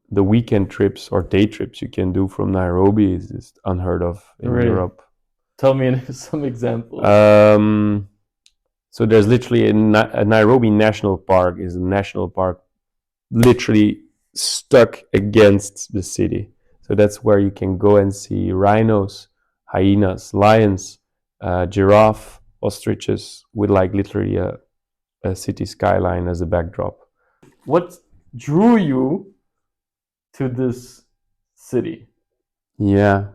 the weekend trips or day trips you can do from Nairobi is just unheard of in Really? Europe. Tell me some examples. So there's literally a Nairobi National Park is a national park literally stuck against the city. So that's where you can go and see rhinos, hyenas, lions, giraffe, ostriches with like literally a city skyline as a backdrop. What drew you to this city? Yeah.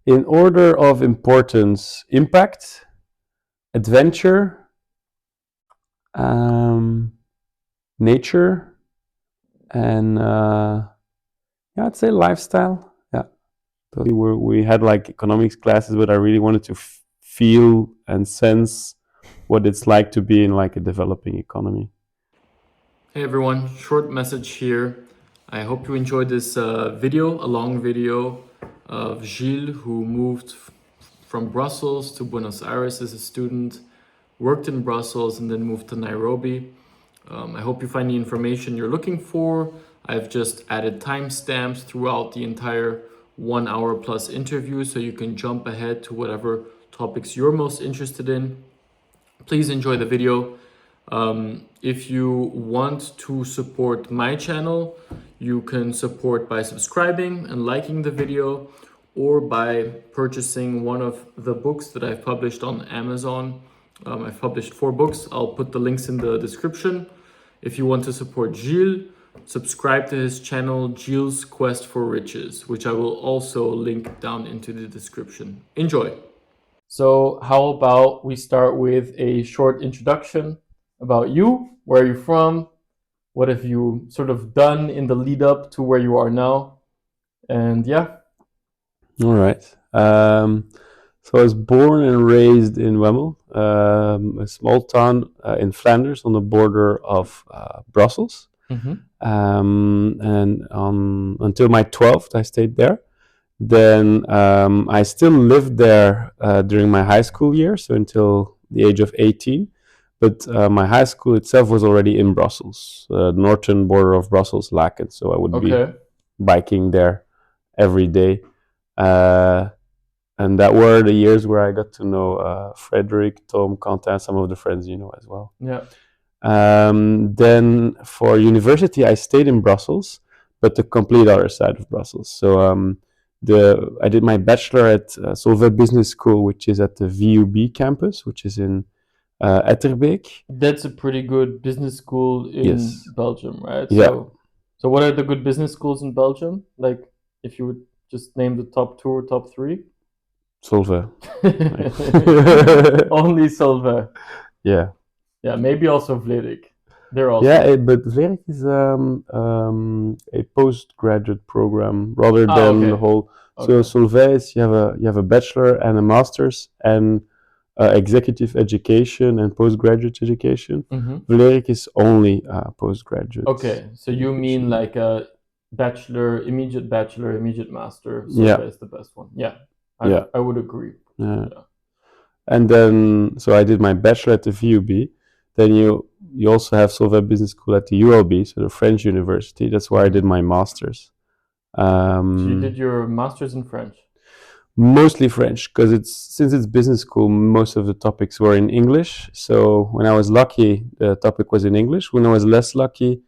In order of importance, impact, adventure, nature, and yeah, I'd say lifestyle. Yeah, so we had like economics classes, but I really wanted to feel and sense what it's like to be in like a developing economy. Hey everyone, short message here. I hope you enjoyed this video, a long video of Gilles, who moved from Brussels to Buenos Aires as a student, worked in Brussels, and then moved to Nairobi. I hope you find the information you're looking for. I've just added timestamps throughout the entire 1 hour plus interview so you can jump ahead to whatever topics you're most interested in. Please enjoy the video. If you want to support my channel, you can support by subscribing and liking the video, or by purchasing one of the books that I've published on Amazon. I've published 4 books. I'll put the links in the description. If you want to support Gill, subscribe to his channel, Gill's Quest for Riches, which I will also link down into the description. Enjoy. So how about we start with a short introduction about you, where you're from, what have you sort of done in the lead up to where you are now, and yeah. All right. So I was born and raised in Wemmel, a small town in Flanders on the border of Brussels. And until my 12th, I stayed there. Then I still lived there during my high school year, so until the age of 18. But my high school itself was already in Brussels, northern border of Brussels, Laken. So I would be biking there every day. And that were the years where I got to know Frederick, Tom, Quentin, some of the friends you know as well. Yeah. Then for university, I stayed in Brussels, but the complete other side of Brussels. So I did my bachelor at Solvay Business School, which is at the VUB campus, which is in Etterbeek. That's a pretty good business school in Belgium, right? Yeah. So what are the good business schools in Belgium? Like, if you would just name the top 2 or top 3? Solvay. Only Solvay. Yeah. Yeah, maybe also Vlerik. They're also. Yeah, but Vlerik is a postgraduate program rather than the whole. So Solvay is you have a bachelor and a master's and executive education and postgraduate education. Vlerik is only postgraduate. Okay, so you mean like a bachelor, immediate master. Solvay is the best one. Yeah, I would agree. Yeah. And then, so I did my bachelor at the VUB. Then you also have Solvay Business School at the ULB, so the French university. That's where I did my master's. So you did your master's in French? Mostly French, because since it's business school, most of the topics were in English. So when I was lucky, the topic was in English. When I was less lucky,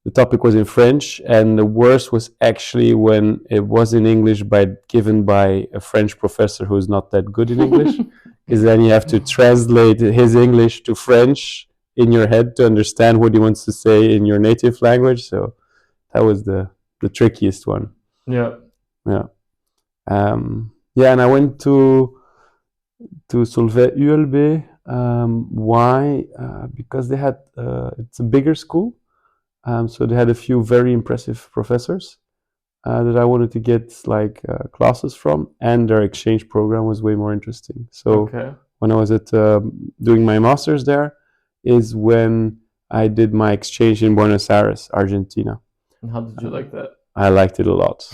the topic was in French. And the worst was actually when it was in English given by a French professor who's not that good in English. Because then you have to translate his English to French in your head to understand what he wants to say in your native language. So that was the trickiest one. Yeah. Yeah. And I went to Solvay ULB. Why? Because they had it's a bigger school, so they had a few very impressive professors that I wanted to get like classes from, and their exchange program was way more interesting. So when I was at doing my master's there, is when I did my exchange in Buenos Aires, Argentina. And how did you like that? I liked it a lot.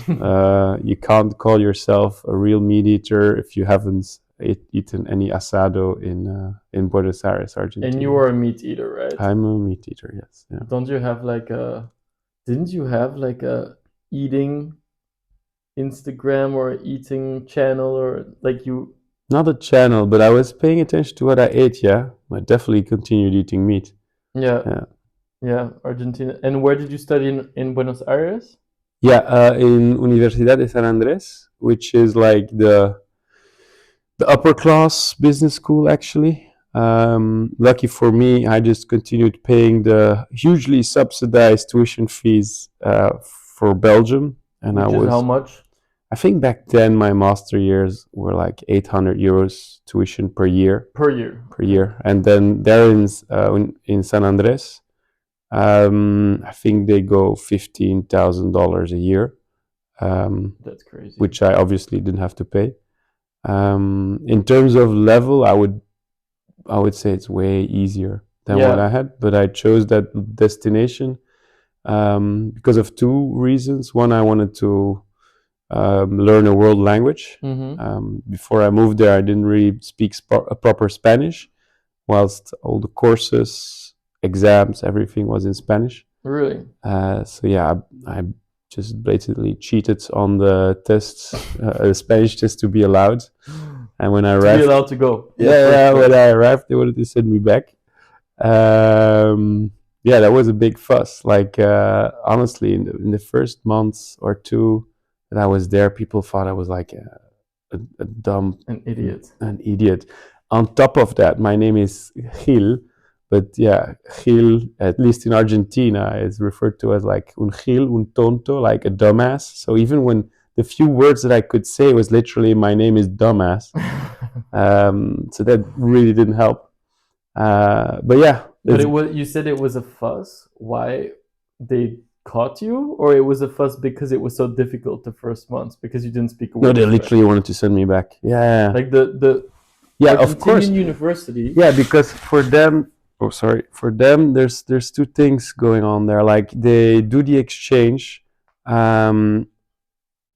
You can't call yourself a real meat eater if you haven't eaten any asado in Buenos Aires, Argentina. And you are a meat eater, right? I'm a meat eater. Yes. Yeah. Don't you have like a? Didn't you have like a eating Instagram or eating channel or like you? Not a channel, but I was paying attention to what I ate. Yeah, I definitely continued eating meat. Yeah. Yeah. Yeah, Argentina. And where did you study in Buenos Aires? Yeah, in Universidad de San Andrés, which is like the upper class business school, actually. Lucky for me, I just continued paying the hugely subsidized tuition fees for Belgium, and Which is how much? I think back then my master years were like 800 euros tuition per year. Per year. Per year, and then there in San Andres, I think they go $15,000 a year. That's crazy. Which I obviously didn't have to pay. In terms of level, I would say it's way easier than what I had, but I chose that destination because of two reasons. One, I wanted to learn a world language. Before I moved there, I didn't really speak proper Spanish, whilst all the courses, exams, everything was in Spanish. Really? So yeah, I just blatantly cheated on the tests, a Spanish test to be allowed. And when I arrived, to be allowed to go. Yeah, when I arrived, they wanted to send me back. Yeah, that was a big fuss. Like honestly, in the first months or two that I was there, people thought I was like a dumb, an idiot. On top of that, my name is Gill, but yeah, Gill, at least in Argentina, is referred to as like un Gil, un tonto, like a dumbass. So even when the few words that I could say was literally my name is dumbass, so that really didn't help. But yeah, but it was. You said it was a fuss. Why they caught you, or it was a fuss because it was so difficult the first months because you didn't speak a word? No, they literally wanted to send me back. Yeah, like the yeah, Argentinian of course, university. Yeah, because for them, for them, there's two things going on there. Like they do the exchange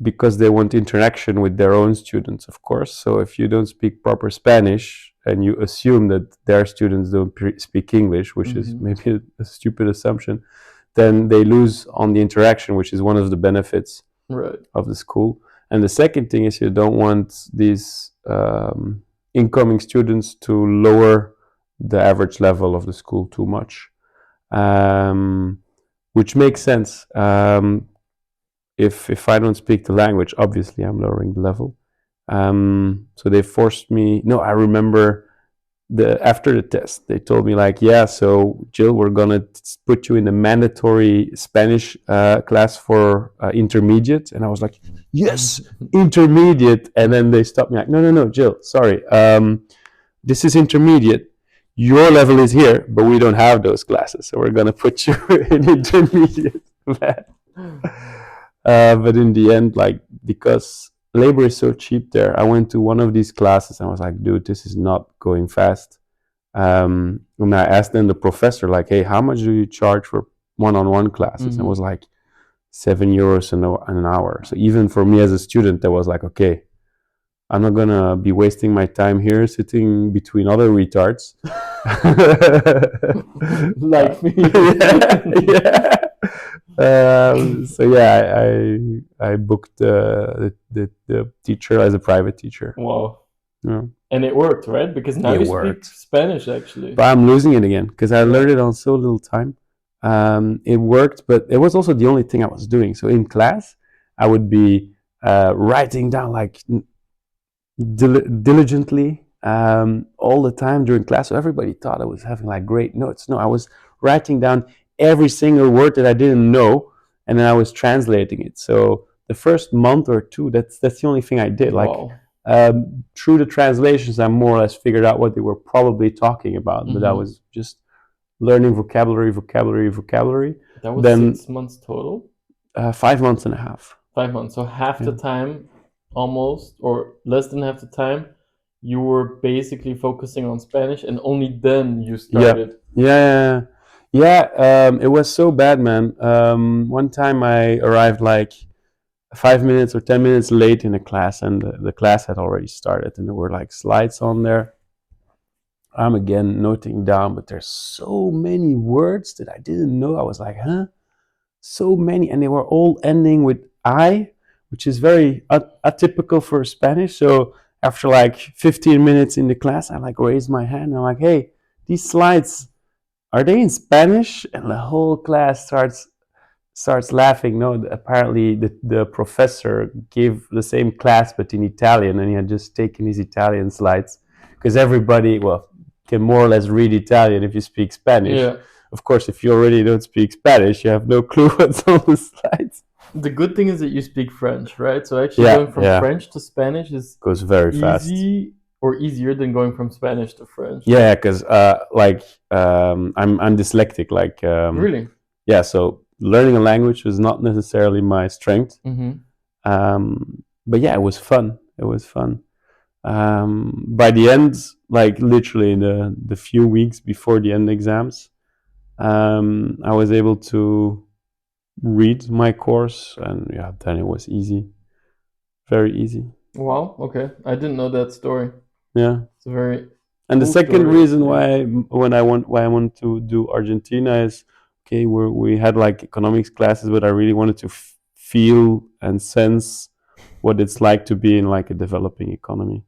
because they want interaction with their own students, of course. So if you don't speak proper Spanish and you assume that their students don't speak English, which is maybe a stupid assumption, then they lose on the interaction, which is one of the benefits of the school. And the second thing is you don't want these incoming students to lower the average level of the school too much, which makes sense. If I don't speak the language, obviously I'm lowering the level. So they forced me. No, I remember after the test, they told me like, yeah, so Gill, we're gonna put you in the mandatory Spanish class for intermediate, and I was like, yes, intermediate. And then they stopped me like, no, Gill, sorry, this is intermediate. Your level is here, but we don't have those classes, so we're gonna put you in intermediate class. But in the end, like, because labor is so cheap there, I went to one of these classes and I was like, dude, this is not going fast. And I asked then the professor, like, hey, how much do you charge for one-on-one classes? And it was like €7 an hour. So even for me as a student, that was like, okay, I'm not gonna be wasting my time here sitting between other retards. Like me. Yeah. So yeah, I booked the teacher as a private teacher. Wow. Yeah. And it worked, right? Because now you speak Spanish, actually. But I'm losing it again because I learned it on so little time. It worked, but it was also the only thing I was doing. So in class, I would be writing down like diligently all the time during class. So everybody thought I was having like great notes. No, I was writing down every single word that I didn't know, and then I was translating it. So the first month or two, that's the only thing I did. Like through the translations, I more or less figured out what they were probably talking about. But I was just learning vocabulary. That was then 6 months total? 5 months and a half. 5 months. So half the time, almost, or less than half the time, you were basically focusing on Spanish, and only then you started. Yeah. It was so bad, man. One time I arrived like 5 minutes or 10 minutes late in a class, and the class had already started, and there were like slides on there. I'm again noting down, but there's so many words that I didn't know. I was like, huh? So many, and they were all ending with I, which is very atypical for Spanish. So after like 15 minutes in the class, I like raised my hand and I'm like, hey, these slides, are they in Spanish? And the whole class starts laughing. No, apparently the professor gave the same class but in Italian, and he had just taken his Italian slides because everybody, well, can more or less read Italian if you speak Spanish. Yeah. Of course, if you already don't speak Spanish, you have no clue what's on the slides. The good thing is that you speak French, right? So actually Yeah, going from yeah. French to Spanish is Goes very fast. easy or easier than going from Spanish to French. Yeah, because I'm dyslexic. Really? Yeah, so learning a language was not necessarily my strength. But yeah, it was fun. It was fun. By the end, like literally the few weeks before the end exams, I was able to read my course, and yeah, then it was easy, very easy. Wow. Okay. I didn't know that story. Yeah. It's a very And the cool second story, reason actually. why I want to do Argentina is, okay, we had like economics classes, but I really wanted to feel and sense what it's like to be in like a developing economy.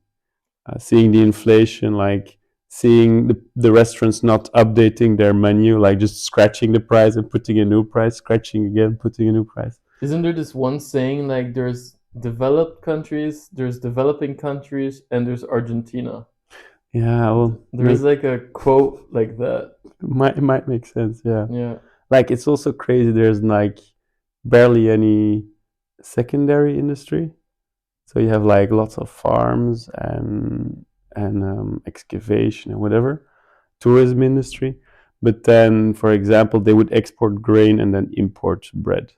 Seeing the inflation, like seeing the restaurants not updating their menu, like just scratching the price and putting a new price, scratching again, putting a new price. Isn't there this one saying like there's developed countries, there's developing countries, and there's Argentina? Yeah, well, There's like a quote like that. it might make sense. Yeah. Yeah. Like it's also crazy. There's like barely any secondary industry. So you have like lots of farms and excavation and whatever, tourism industry. But then, for example, they would export grain and then import bread.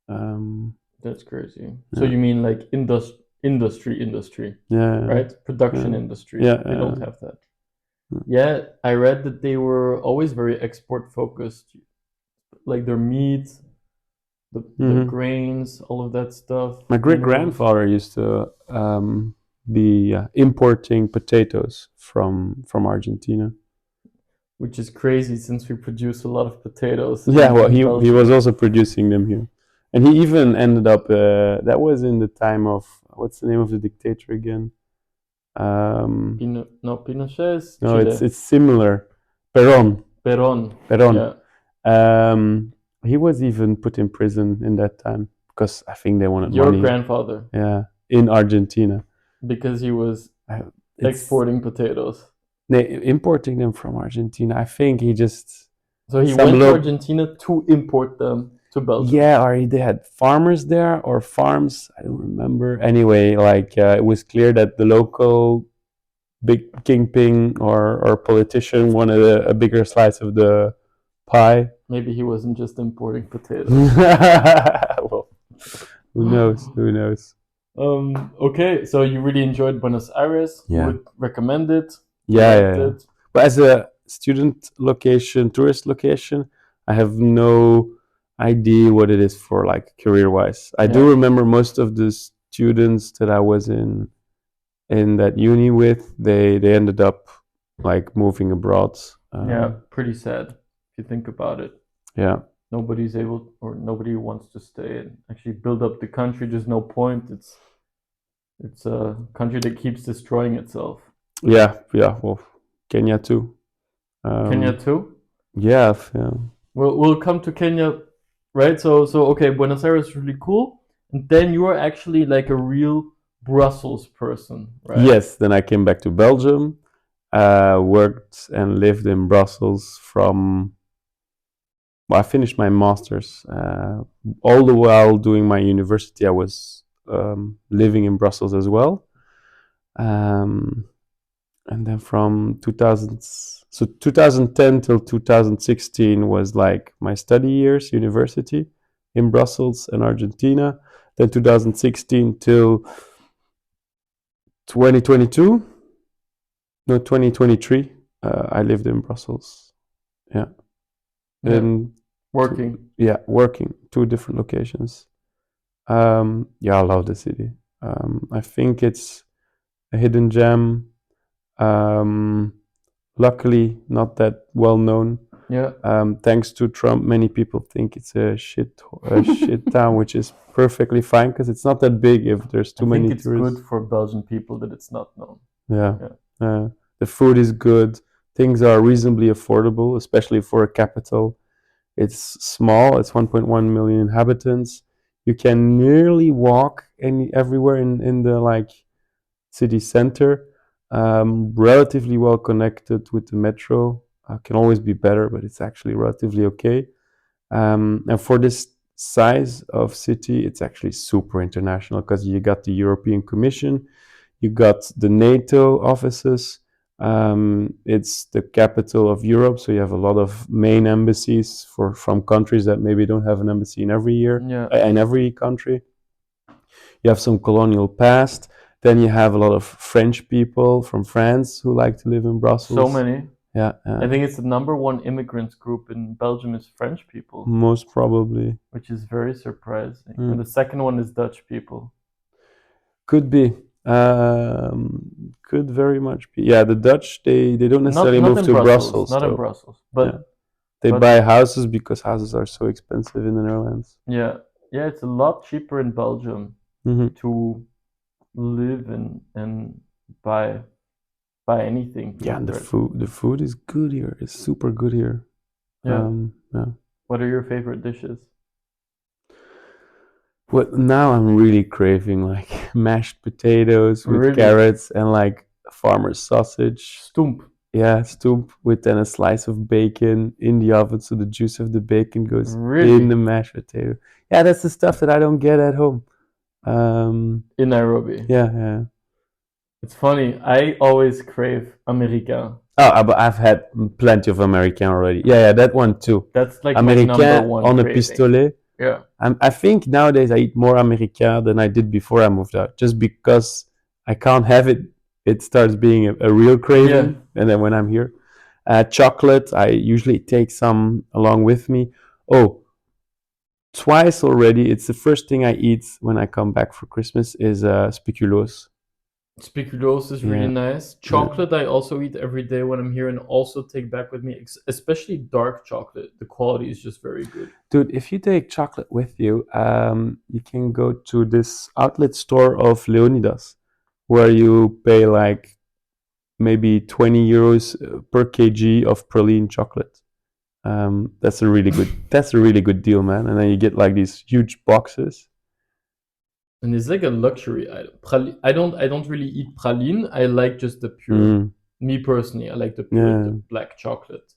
That's crazy. So Yeah. you mean like industry, Yeah. right? Production Yeah. industry. Yeah. They don't have that. Yeah, I read that they were always very export focused, like their meat, the grains, all of that stuff. My great grandfather used to be importing potatoes from Argentina. Which is crazy since we produce a lot of potatoes. Yeah, well, in he Belgium. was also producing them here, and he even ended up. That was in the time of, what's the name of the dictator again? Pinochet is No, Chile. it's similar. Perón. Perón. Yeah. He was even put in prison in that time because I think they wanted Your money. grandfather. Yeah, in Argentina. Because he was exporting potatoes. Importing them from Argentina. I think he just. So he went to Argentina to import them to Belgium. Yeah, or they had farmers there or farms. I don't remember. Anyway, like it was clear that the local big kingpin or politician wanted a bigger slice of the pie. Maybe he wasn't just importing potatoes. Well, who knows? Who knows? Okay, so you really enjoyed Buenos Aires. Yeah. You would recommend it? Yeah. But as a student location, tourist location, I have no idea what it is for like career-wise. I do remember most of the students that I was in that uni with, they ended up like moving abroad. Yeah, pretty sad if you think about it. Yeah. Nobody's able, or nobody wants to stay and actually build up the country. There's no point. It's a country that keeps destroying itself. Yeah. Well, Kenya too. Kenya too? Yeah. We'll come to Kenya, right? So okay, Buenos Aires is really cool, and then you are actually like a real Brussels person, right? Yes. Then I came back to Belgium, worked and lived in Brussels from. Well, I finished my master's. All the while doing my university, I was living in Brussels as well. And then from 2010 till 2016 was like my study years, university in Brussels and Argentina. Then 2016 till 2022, no, 2023, I lived in Brussels. Yeah. And working. Working, 2 different locations. Yeah, I love the city. I think it's a hidden gem. Um, Luckily, not that well known. Yeah. Thanks to Trump, many people think it's a shit town, which is perfectly fine because it's not that big if there's I too think many it's good tourists. for Belgian people that it's not known. Yeah. Yeah. The food is good. Things are reasonably affordable, especially for a capital. It's small. It's 1.1 million inhabitants. You can nearly walk everywhere in the like city center. Relatively well connected with the metro. Can always be better, but it's actually relatively okay. And for this size of city, it's actually super international because you got the European Commission, you got the NATO offices. It's the capital of Europe, so you have a lot of main embassies from countries that maybe don't have an embassy Yeah. in every country. You have some colonial past. Then you have a lot of French people from France who like to live in So Brussels. many. Yeah, I think it's the number one immigrant group in Belgium is French people, most probably. which is very surprising. Mm. And the second one is Dutch people. Could be. Could very much be. Yeah, the Dutch they don't necessarily Not move in to Brussels, Brussels not in though. Brussels, Yeah, but they but buy houses because houses are so expensive in the Netherlands. yeah, yeah, it's a lot cheaper in Belgium Hmm. to live and buy buy anything. Yeah, and Compared. the food is good here. It's super good here. Yeah. Yeah. What are your favorite dishes? What now I'm really craving like mashed potatoes with Really? carrots and like farmer's sausage. Stoemp. Yeah, stoop with then a slice of bacon in the oven, so the juice of the bacon goes in the Really? mashed potato. Yeah, that's the stuff that I don't get at home. In Nairobi. Yeah, yeah. It's funny. I always crave Americain. Oh, but I've had plenty of American already. Yeah, yeah, that one too. That's like my number Americain one on a craving. pistolet. Yeah. I think nowadays I eat more Americain than I did before I moved out, just because I can't have it. It starts being a real craving, Yeah. and then when I'm here, chocolate I usually take some along with me. Oh, twice already. It's the first thing I eat when I come back for Christmas is speculoos. Speculoos is really Yeah, nice. yeah. Chocolate I also eat every day when I'm here and also take back with me, especially dark chocolate. The quality is just very good. Dude, if you take chocolate with you, you can go to this outlet store of Leonidas, where you pay like maybe 20 euros per kg of praline chocolate. That's a really good deal, man. And then you get like these huge boxes. And it's like a luxury item. I don't really eat praline. I like just the pure. Mm, Me personally, I like yeah, the black chocolate.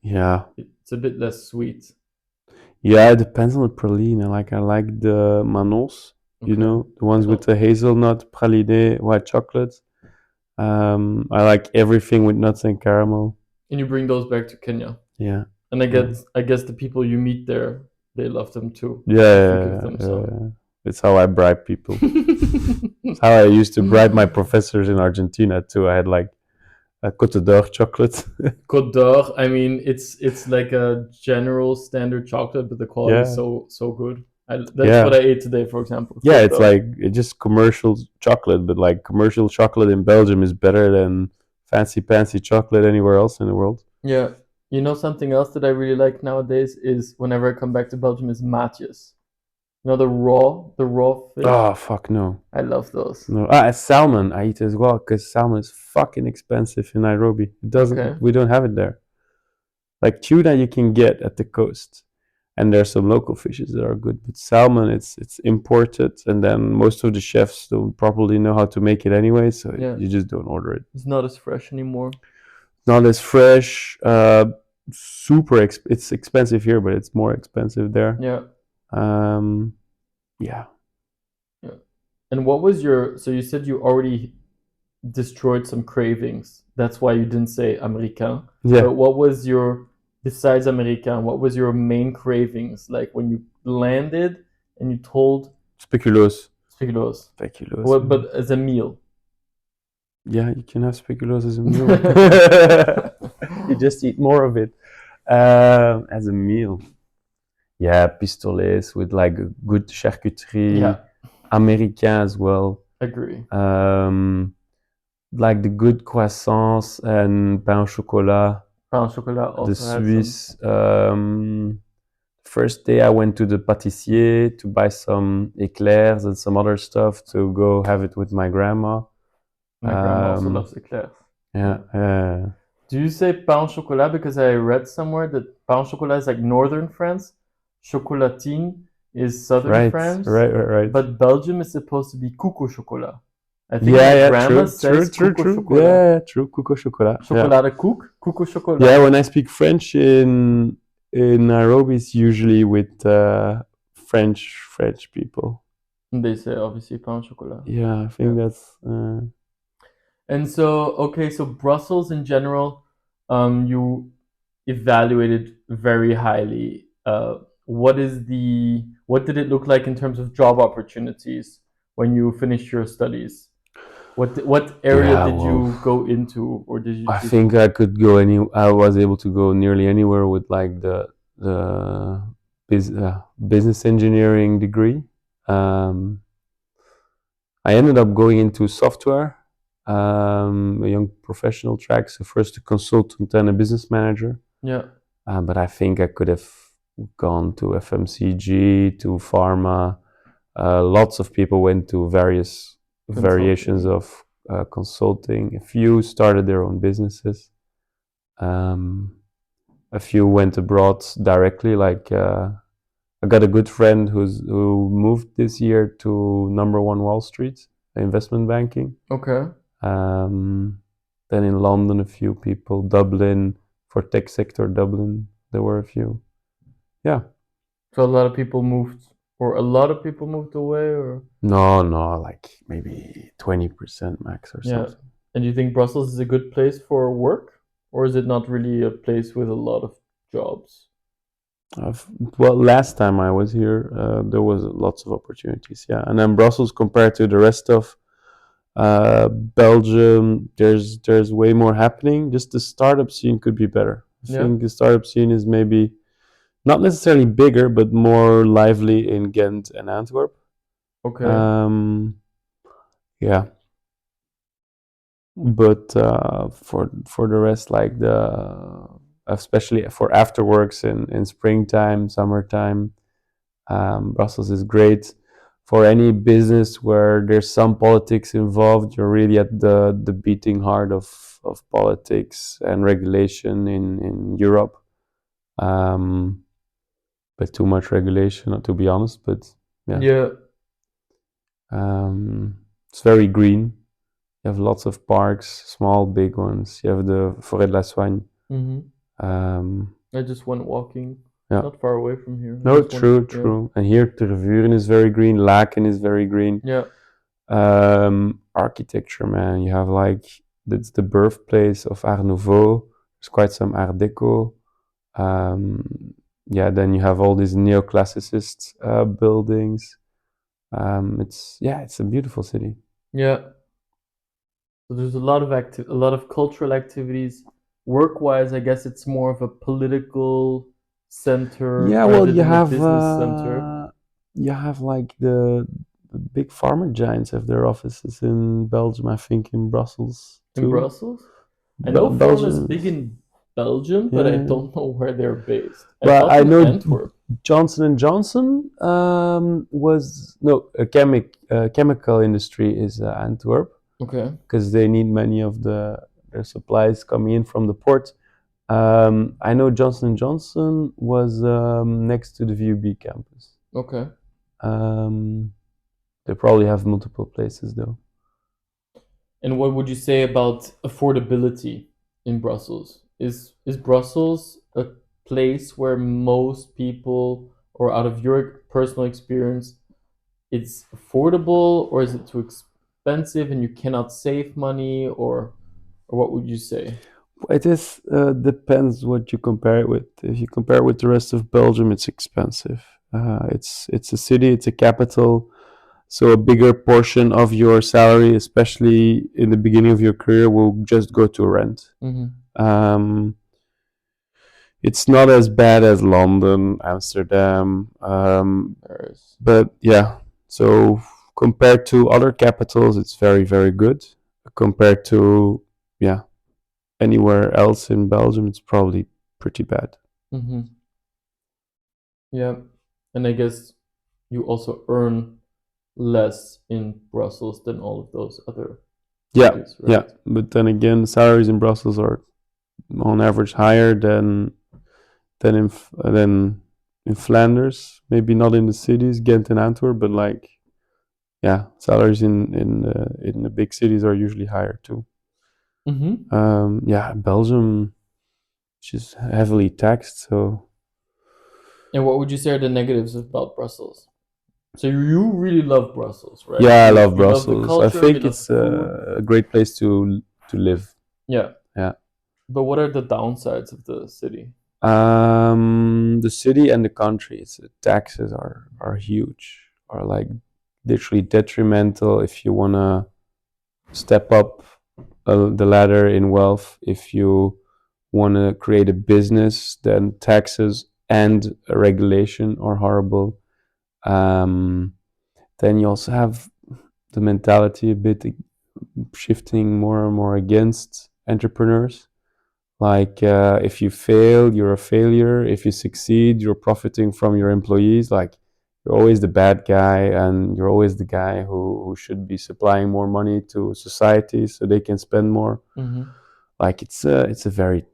yeah, It's a bit less sweet. yeah. It depends on the praline. I like the Manos. You Okay. know, the ones I with don't. the hazelnut praline, white chocolate. I like everything with nuts and caramel. And you bring those back to Kenya. Yeah, And yeah, I guess the people you meet there, they love them too. yeah, If you give yeah, them yeah, some. yeah. It's how I bribe people. It's how I used to bribe my professors in Argentina too. I had like a Côte d'Or chocolate. Côte d'Or, I mean, it's like a general standard chocolate, but the quality is Yeah, so good. That's what yeah, I ate today, for example. yeah. Côte It's d'Or. like it's just commercial chocolate, but like commercial chocolate in Belgium is better than fancy pancy chocolate anywhere else in the world. Yeah. You know something else that I really like nowadays is whenever I come back to Belgium is matjes. You know the raw fish. Oh fuck no, I love those. no. Salmon I eat as well because salmon is fucking expensive in Nairobi. It Okay. doesn't. We don't have it there. Like tuna, you can get at the coast, and there's some local fishes that are good. But salmon, it's imported, and then most of the chefs don't properly know how to make it anyway, so Yeah. you just don't order it. It's not as fresh anymore. Not as fresh. It's expensive here, but it's more expensive there. Yeah. Um, yeah. Yeah. And what was your so you said you already destroyed some cravings. That's why you didn't say Americain. Yeah. But what was your besides Americain, what was your main cravings like when you landed and you told Speculoos. Speculoos? Speculoos. What but as a meal? Yeah, you can have speculoos as a meal. You just eat more of it as a meal. yeah, pistolets with like a good charcuterie, Yeah, américain as well. agree. Like the good croissants and pain au chocolat, Pain au chocolat the also had some. Swiss. First day I went to the pâtissier to buy some eclairs and some other stuff to go have it with my grandma. My grandma also Um, loves eclairs. yeah, Do you say pain au chocolat? Because I read somewhere that pain au chocolat is like northern France, chocolatine is southern right, France, right. but Belgium is supposed to be coucou chocolat. I think Yeah, my yeah, grandma says coucou true. chocolat. Yeah, true. Coco chocolat. Yeah, Chocolat cook, coucou yeah. chocolat. When I speak French in Nairobi, it's usually with French people. And they say obviously pain au chocolat. Yeah, I Yeah. think that's And so, okay, so Brussels in general, you evaluated very highly. What did it look like in terms of job opportunities when you finished your studies? What area yeah. did Well, you go into, or did you I choose to? think I could go any. I was able to go nearly anywhere with like the business engineering degree. Um, I ended up going into software, a young professional track. So first a consultant, then a business manager. Yeah, But I think I could have gone to FMCG, to pharma. Lots of people went to various variations consulting. of consulting. A few started their own businesses. Um, a few went abroad directly. Like I got a good friend who moved this year to number one Wall Street, investment banking. Okay. Um, then in London, a few people. Dublin for tech sector. Dublin, there were a few. Yeah. So a lot of people moved away, or No, like maybe 20% max or yeah. something. And do you think Brussels is a good place for work, or is it not really a place with a lot of jobs? I've, well, last time I was here, there was lots of opportunities. Yeah, and then Brussels compared to the rest of Belgium, there's way more happening. Just the startup scene could be better. I Yeah. think the startup scene is maybe not necessarily bigger, but more lively in Ghent and Antwerp. Okay. Um, yeah, but for the rest, like the especially for afterworks in springtime, summertime, Brussels is great. For any business where there's some politics involved, you're really at the beating heart of politics and regulation in Europe. Um, but too much regulation, to be honest. But yeah, Yeah. it's very green. You have lots of parks, small, big ones. You have the Forêt de la Soigne. Mm-hmm. Um, I just went walking, yeah. not far away from here. I No, just went. Yeah. true. And here, Tervuren is very green. Laken is very green. Yeah. Architecture, man. You have like, that's the birthplace of Art Nouveau. There's quite some Art Deco. Yeah, then you have all these neoclassicist buildings. It's a beautiful city. Yeah. So there's a lot of cultural activities. Work-wise, I guess it's more of a political center Yeah, well, rather than a business center. you have like the big pharma giants have their offices in Belgium. I think in Brussels In too. Brussels? I know pharma is big Belgium, in Belgium, but I yeah. don't know where they're based. I But thought I in know Antwerp. Johnson and Johnson was no a chemical industry is Antwerp Okay. because they need many of their supplies coming in from the port. I know Johnson and Johnson was next to the VUB campus. Okay. Um, they probably have multiple places though. And what would you say about affordability in Brussels? Is Brussels a place where most people, or out of your personal experience, it's affordable, or is it too expensive and you cannot save money, or what would you say? It is depends what you compare it with. If you compare it with the rest of Belgium, it's expensive. It's a city, it's a capital, so a bigger portion of your salary, especially in the beginning of your career, will just go to rent. Mm-hmm. Um, It's not as bad as London, Amsterdam, Paris. but yeah. So compared to other capitals, it's very very good. Compared to yeah anywhere else in Belgium, it's probably pretty bad. Mm-hmm. Yeah, and I guess you also earn less in Brussels than all of those other Yeah, cities, yeah. right? But then again, salaries in Brussels are on average higher than in Flanders. Maybe not in the cities, Ghent and Antwerp, but like yeah, salaries in the big cities are usually higher too. Mm-hmm. Yeah, Belgium is just heavily taxed, so And what would you say are the negatives about Brussels? So you really love Brussels, right? yeah, I You love you love the Brussels. I culture, you think love the it's food. a great place to live. Yeah. Yeah. But what are the downsides of the city? The city and the countries, the taxes are huge, are like literally detrimental if you wanna step up the ladder in wealth. If you wanna create a business, then taxes and regulation are horrible. Um, then you also have the mentality a bit shifting more and more against entrepreneurs. Like if you fail, you're a failure. If you succeed, you're profiting from your employees. Like you're always the bad guy, and you're always the guy who should be supplying more money to society so they can spend more. Mm-hmm. Like it's a very,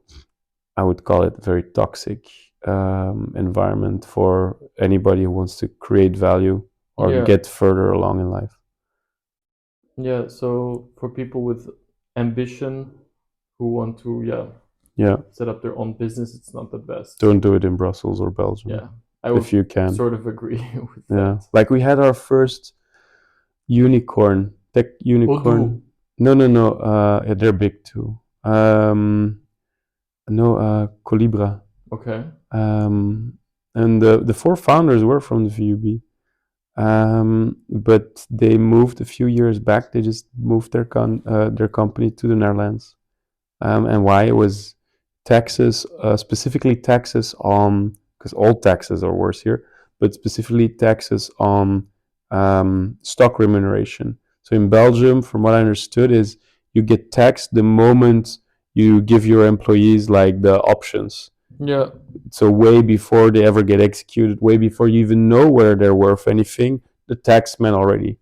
I would call it a very toxic environment for anybody who wants to create value or Yeah. get further along in life. Yeah. So for people with ambition who want to, yeah, Yeah, set up their own business, it's not the best. don't do it in Brussels or Belgium Yeah. I if would you can. sort of agree with Yeah, that. like we had our first unicorn, tech unicorn. Odoo. No, no, no. Yeah, they're big too. No, Colibra. Okay. And the four founders were from the VUB. But they moved a few years back. They just moved their company to the Netherlands. And why it was taxes, specifically taxes on, because all taxes are worse here, but specifically taxes on stock remuneration. So in Belgium, from what I understood, is you get taxed the moment you give your employees like the options. Yeah. So way before they ever get executed, way before you even know whether they're worth anything, the taxman already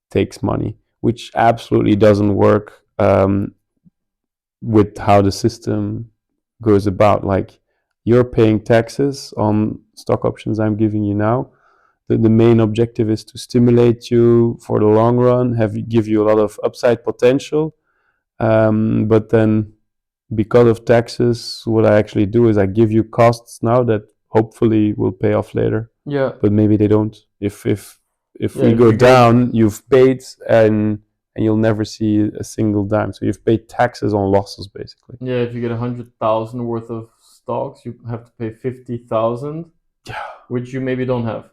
takes money, which absolutely doesn't work with how the system goes about. Like you're paying taxes on stock options I'm giving you now. The main objective is to stimulate you for the long run, give you a lot of upside potential. But then because of taxes, what I actually do is I give you costs now that hopefully will pay off later, Yeah. but maybe they don't. If Yeah. we If go you get down, you've paid and you'll never see a single dime. So you've paid taxes on losses basically. Yeah, if you get 100,000 worth of stocks, you have to pay 50,000, Yeah. which you maybe don't have.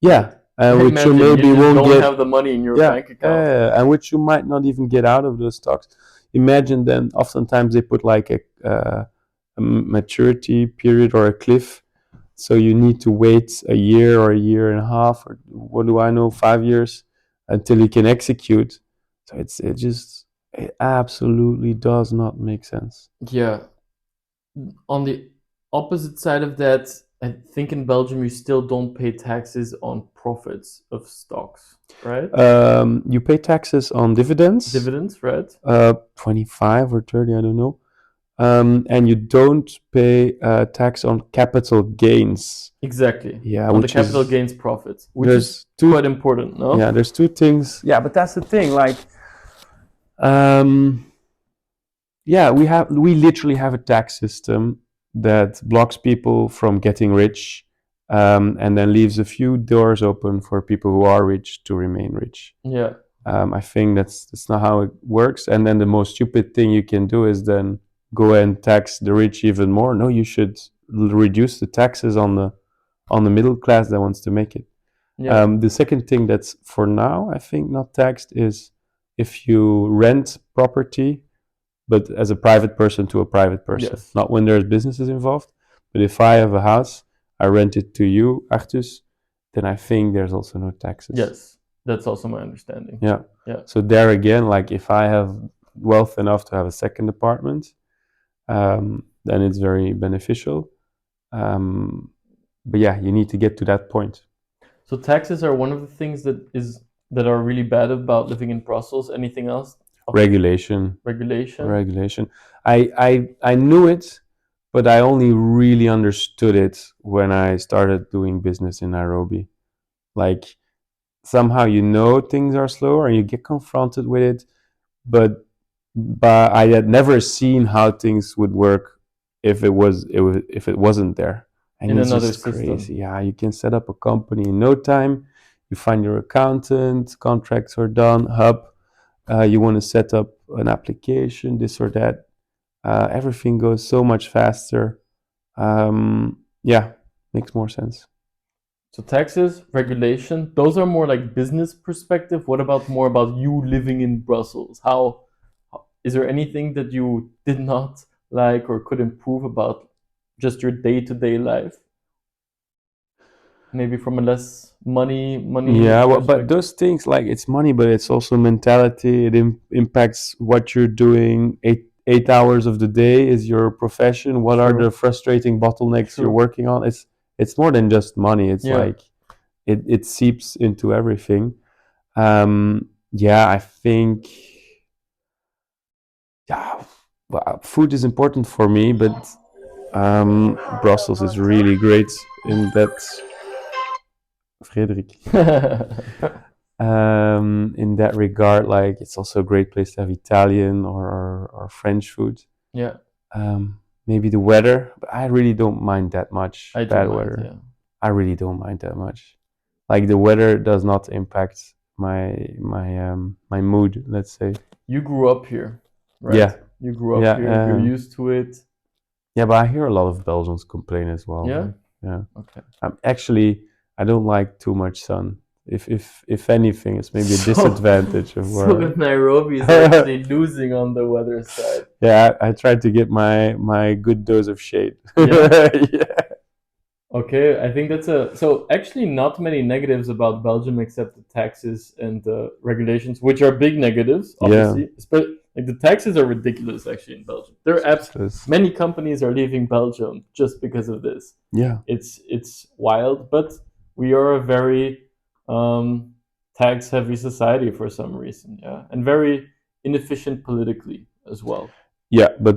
Yeah, which you Imagine you maybe just won't don't get. have the money in your Yeah, bank account. and which you might not even get out of those stocks. Imagine then, oftentimes they put like a maturity period or a cliff, so you need to wait a year or a year and a half, or what do I know, 5 years until you can execute. So it absolutely does not make sense. Yeah. On the opposite side of that, I think in Belgium you still don't pay taxes on profits of stocks, right? You pay taxes on dividends, Dividends, right? 25 or 30, I don't know. And you don't pay tax on capital gains. Exactly. Yeah, On the which capital is gains profits, which is there's two. quite important, no? Yeah, there's two things. Yeah, but that's the thing. Like, um, yeah, we literally have a tax system that blocks people from getting rich, and then leaves a few doors open for people who are rich to remain rich. Yeah. I think that's not how it works. And then the most stupid thing you can do is then go and tax the rich even more. No, you should reduce the taxes on the middle class that wants to make it. Yeah. The second thing that's for now, I think, not taxed is if you rent property, but as a private person to a private person, Yes. not when there's businesses involved. But if I have a house, I rent it to you, Artus, then I think there's also no taxes. Yes, that's also my understanding. Yeah. Yeah. So there again, like if I have wealth enough to have a second apartment, then it's very beneficial. But yeah, you need to get to that point. So taxes are one of the things that are really bad about living in Brussels. Anything else? Regulation. Regulation. I knew it, but I only really understood it when I started doing business in Nairobi. Like somehow you know things are slower and you get confronted with it, but I had never seen how things would work if it wasn't there. And In it's another just system. crazy. Yeah, you can set up a company in no time. You find your accountant, contracts are done, hub. You want to set up an application, this or that. Everything goes so much faster. Yeah, makes more sense. So taxes, regulation, those are more like business perspective. What about more about you living in Brussels? How is there anything that you did not like or could improve about just your day-to-day life? Maybe from a less money Yeah, well, but perspective. those things like it's money, but it's also mentality. It impacts what you're doing. 8 hours of the day is your profession. What are True. the frustrating bottlenecks you're True. working on? It's more than just money. It's Yeah. like it seeps into everything. Yeah, I think yeah, well, food is important for me, but Brussels is really great in that. Frederik. In that regard, like it's also a great place to have Italian or French food. Yeah. Maybe the weather, but I really don't mind that much. I Bad don't mind, weather, yeah. I really don't mind that much. Like the weather does not impact my mood. Let's say. You grew up here, right? Yeah, You grew up yeah, here. You're used to it. yeah. But I hear a lot of Belgians complain as well. Yeah? Like, yeah. Okay. Actually, I don't like too much sun. If anything, it's maybe a disadvantage of So where. Nairobi is actually losing on the weather side. Yeah, I tried to get my good dose of shade. Yeah? Yeah. Okay, I think that's a so actually not many negatives about Belgium except the taxes and the regulations, which are big negatives, Yeah. obviously. Like the taxes are ridiculous actually in Belgium. Many companies are leaving Belgium just because of this. Yeah. It's wild, but we are a very tax heavy society for some reason, yeah, and very inefficient politically as well. Yeah, but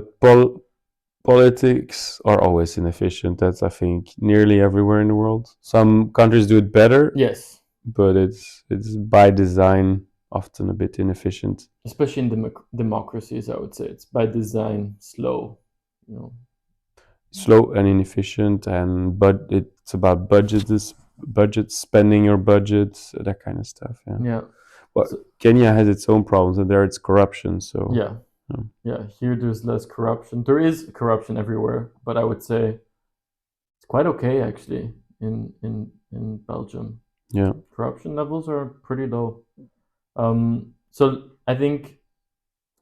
politics are always inefficient. That's I think nearly everywhere in the world. Some countries do it better, Yes, but it's by design often a bit inefficient. especially in democracies, I would say it's by design slow, you know. Slow and inefficient, and but it's about budgets, spending your budget, that kind of stuff. Yeah. Yeah. Well, So, Kenya has its own problems, and there it's corruption. So yeah. yeah. Yeah. Here there's less corruption. There is corruption everywhere, but I would say it's quite okay actually in Belgium. Yeah. Corruption levels are pretty low. So I think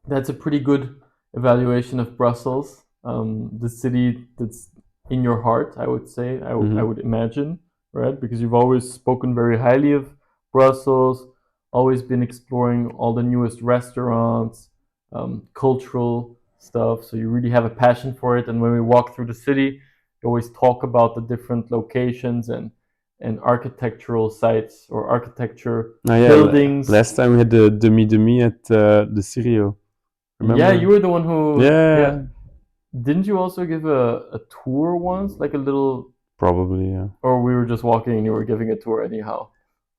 that's a pretty good evaluation of Brussels, the city that's in your heart. I would say, I would imagine, right? Because you've always spoken very highly of Brussels, always been exploring all the newest restaurants, cultural stuff. So you really have a passion for it. And when we walk through the city, you always talk about the different locations and architectural sites or architecture Oh, yeah. buildings. Last time we had the demi at the Sirio. Remember? Yeah, you were the one who. Yeah. Didn't you also give a tour once, like a little, Probably. Yeah. or we were just walking and you were giving a tour anyhow?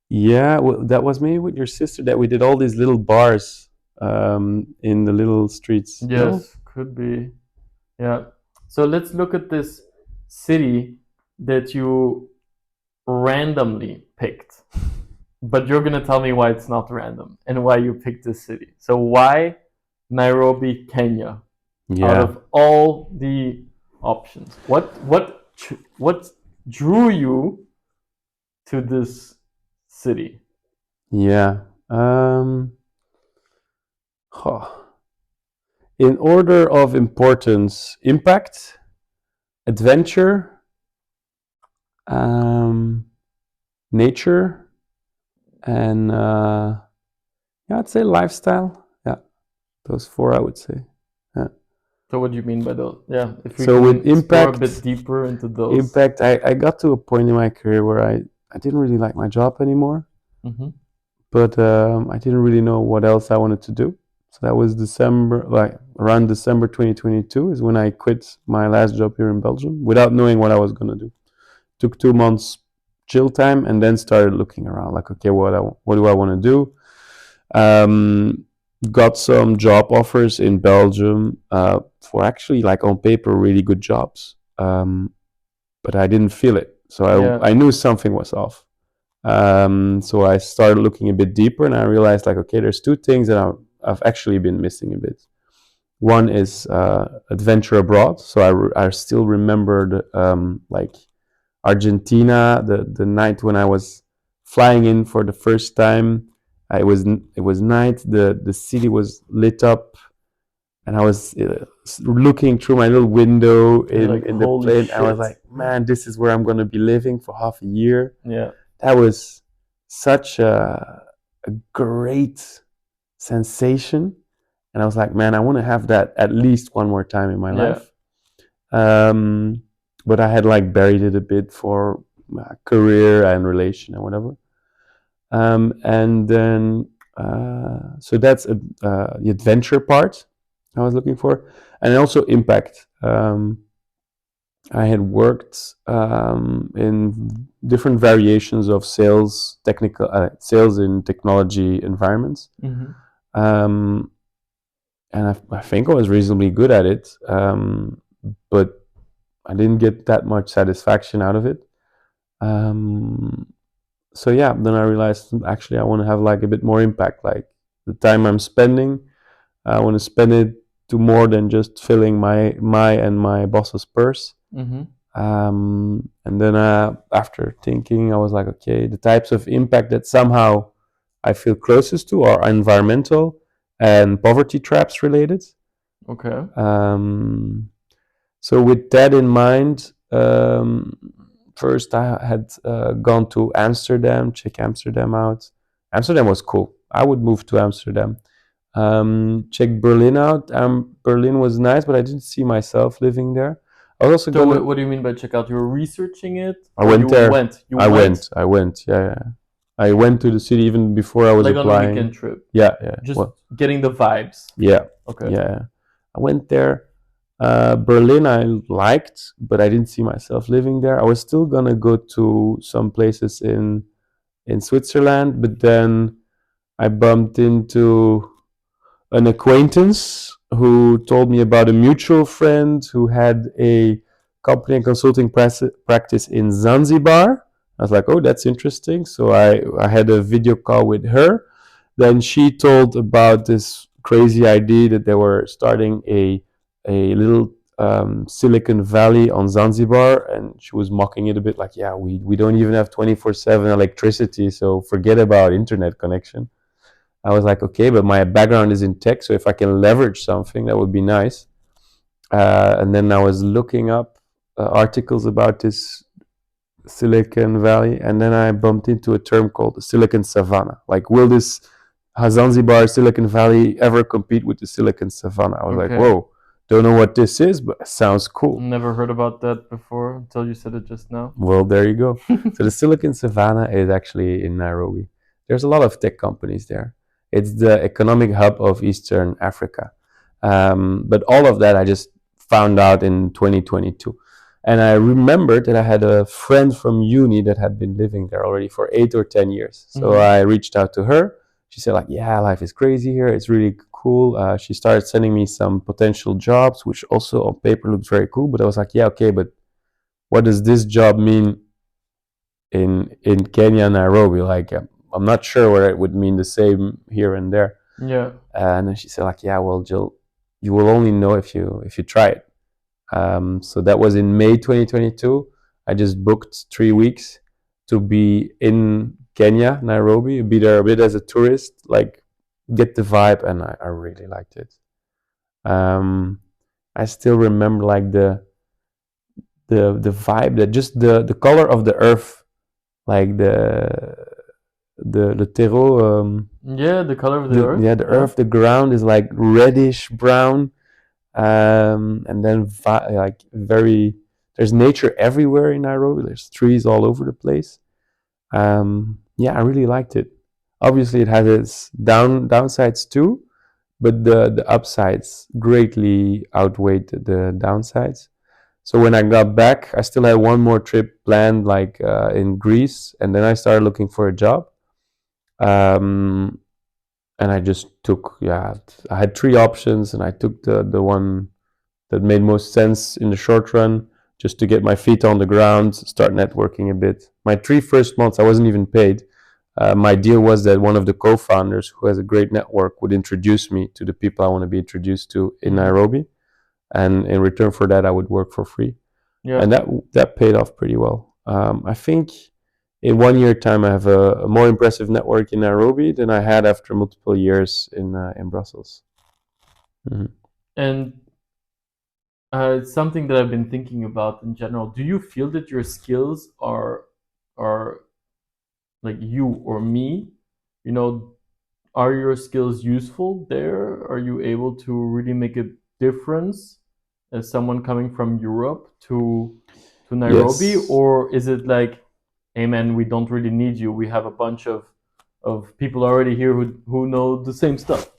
Yeah. Well, that was maybe with your sister that we did all these little bars in the little streets. Yes, No? could be. Yeah. So let's look at this city that you randomly picked. But you're gonna tell me why it's not random and why you picked this city. So why Nairobi, Kenya? Yeah. Out of all the options, what drew you to this city? Yeah. Huh. In order of importance, impact, adventure, Um, nature and yeah, I'd say lifestyle. Yeah, those four I would say. Yeah. So what do you mean by those? Yeah, if we So with can explore a bit deeper into those. I got to a point in my career where I didn't really like my job anymore, Mm-hmm. but I didn't really know what else I wanted to do. So that was December, like around December 2022 is when I quit my last job here in Belgium without knowing what I was going to do. Took 2 months chill time and then started looking around like, okay, what do I want to do? Um, got some job offers in Belgium for actually like on paper really good jobs, but I didn't feel it. So Yeah. I knew something was off. So I started looking a bit deeper, and I realized like, okay, there's two things that I've actually been missing a bit. One is adventure abroad. So I still remembered like Argentina, the night when I was flying in for the first time. It was night. The city was lit up, and I was looking through my little window You're like, in the holy plane. I was shit. like, man, this is where I'm gonna be living for half a year. Yeah. That was such a great sensation, and I was like, man, I want to have that at least one more time in my Yeah. life. Um, but I had like buried it a bit for career and relation and whatever. And then so that's the adventure part I was looking for, and also impact. I had worked in different variations of sales in technology environments, Mm-hmm. um, and I think I was reasonably good at it, but I didn't get that much satisfaction out of it. Um, so yeah, then I realized actually I want to have like a bit more impact. Like the time I'm spending, I want to spend it to more than just filling my and my boss's purse. Mm-hmm. And then after thinking, I was like, okay, the types of impact that somehow I feel closest to are environmental and poverty traps related. Okay. Um, so with that in mind, first I had gone to Amsterdam, check Amsterdam out. Amsterdam was cool. I would move to Amsterdam. Check Berlin out. Berlin was nice, but I didn't see myself living there. I was also So gonna. what do you mean by check out? You were researching it, I or you went there. went? You went I went. Yeah, yeah. I went to the city even before I was like on a weekend applying. trip, Yeah, yeah. just Well, getting the vibes. yeah, Okay. yeah. I went there. Berlin I liked, but I didn't see myself living there. I was still gonna go to some places in Switzerland, but then I bumped into an acquaintance who told me about a mutual friend who had a company and consulting practice in Zanzibar. I was like, oh, that's interesting. So I had a video call with her. Then she told about this crazy idea that they were starting a little Silicon Valley on Zanzibar, and she was mocking it a bit, like, yeah, we don't even have 24/7 electricity, so forget about internet connection. I was like, okay, but my background is in tech, so if I can leverage something, that would be nice. And then I was looking up articles about this Silicon Valley, and then I bumped into a term called the Silicon Savannah. Like, will this Zanzibar Silicon Valley ever compete with the Silicon Savannah? I was like, Okay. whoa, don't know what this is, but it sounds cool. Never heard about that before until you said it just now. Well, there you go. So the Silicon Savannah is actually in Nairobi. There's a lot of tech companies there. It's the economic hub of Eastern Africa. But all of that I just found out in 2022. And I remembered that I had a friend from uni that had been living there already for 8 or 10 years. So Mhm. I reached out to her. She said, like, yeah, life is crazy here. It's really cool. She started sending me some potential jobs, which also on paper looked very cool. But I was like, yeah, okay, but what does this job mean in Kenya, Nairobi? Like, I'm not sure whether it would mean the same here and there. Yeah. And then she said, like, yeah, well, Jill, you will only know if you try it. So that was in May 2022. I just booked 3 weeks to be in Kenya, Nairobi, be there a bit as a tourist, like get the vibe, and I really liked it. I still remember like the vibe, that just the color of the earth, like the terreau, Yeah, the color of the earth. the earth, the ground is like reddish brown, and then like very, there's nature everywhere in Nairobi. There's trees all over the place. Yeah, I really liked it. Obviously, it has its downsides too, but the upsides greatly outweighed the downsides. So when I got back, I still had one more trip planned, like in Greece, and then I started looking for a job. Um, and I just took, yeah, I had three options, and I took the one that made most sense in the short run, just to get my feet on the ground, start networking a bit. My three first months, I wasn't even paid. My deal was that one of the co-founders, who has a great network, would introduce me to the people I want to be introduced to in Nairobi, and in return for that, I would work for free, Yeah. and that paid off pretty well. I think in 1 year time, I have a more impressive network in Nairobi than I had after multiple years in Brussels. Mhm. And it's something that I've been thinking about in general. Do you feel that your skills are like you or me? You know, are your skills useful there? Are you able to really make a difference as someone coming from Europe to Nairobi, Yes. or is it like, hey man, we don't really need you. We have a bunch of people already here who know the same stuff.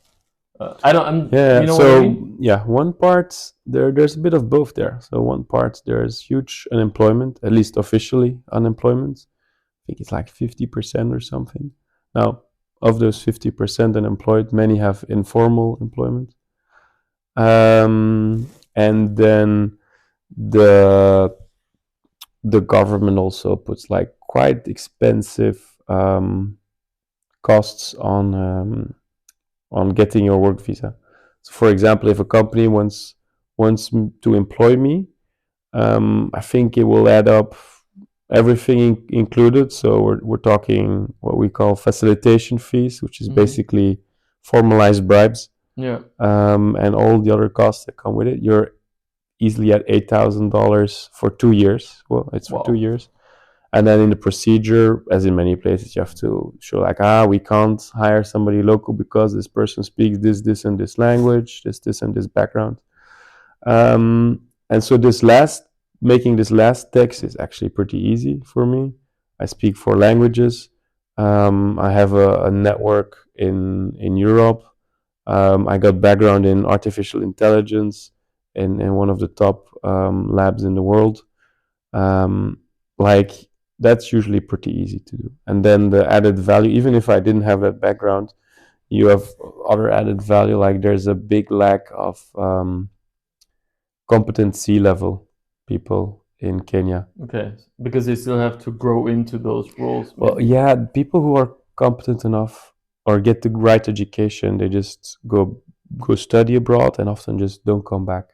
I don't. Yeah. You know what I So mean? yeah, one part there's a bit of both there. So one part, there's huge unemployment, at least officially unemployment. I think it's like 50% or something. Now, of those 50% unemployed, many have informal employment. And then the the government also puts like quite expensive costs on getting your work visa. So, for example, if a company wants to employ me, I think it will add up everything included. So we're talking what we call facilitation fees, which is basically formalized bribes, Yeah. and all the other costs that come with it. You're easily at $8,000 for 2 years. Well, it's for two Wow. years. And then in the procedure, as in many places, you have to show like, we can't hire somebody local because this person speaks this, and this language, this, and this background. And so making this last text is actually pretty easy for me. I speak four languages. I have a network in Europe. I got background in artificial intelligence in one of the top labs in the world. Um, like that's usually pretty easy to do. And then the added value, even if I didn't have that background, you have other added value. Like there's a big lack of competent C-level people in Kenya. Okay. Because they still have to grow into those roles, Well, maybe. yeah, people who are competent enough or get the right education, they just go study abroad and often just don't come back.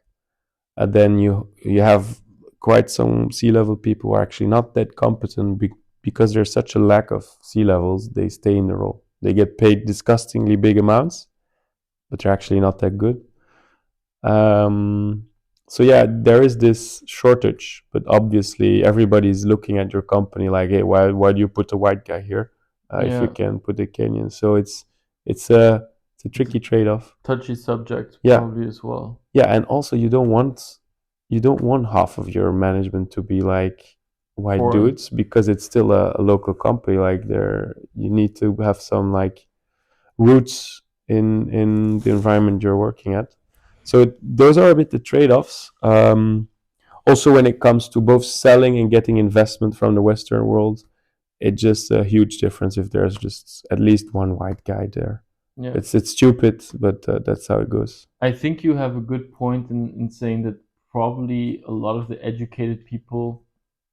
And then you have quite some C-level people who are actually not that competent because there's such a lack of C-levels. They stay in the role. They get paid disgustingly big amounts, but they're actually not that good. Um, so yeah, there is this shortage, but obviously everybody's looking at your company like, hey, why do you put a white guy here if you Yeah. can put a Kenyan? So it's a It's a tricky trade-off. touchy subject, Yeah, probably as well. yeah, and also you don't want half of your management to be like white Foreign. dudes, because it's still a local company. Like you need to have some like roots in the environment you're working at. So those are a bit the trade-offs. Also, when it comes to both selling and getting investment from the Western world, it's just a huge difference if there's just at least one white guy there. Yeah. It's stupid, but that's how it goes. I think you have a good point in saying that probably a lot of the educated people,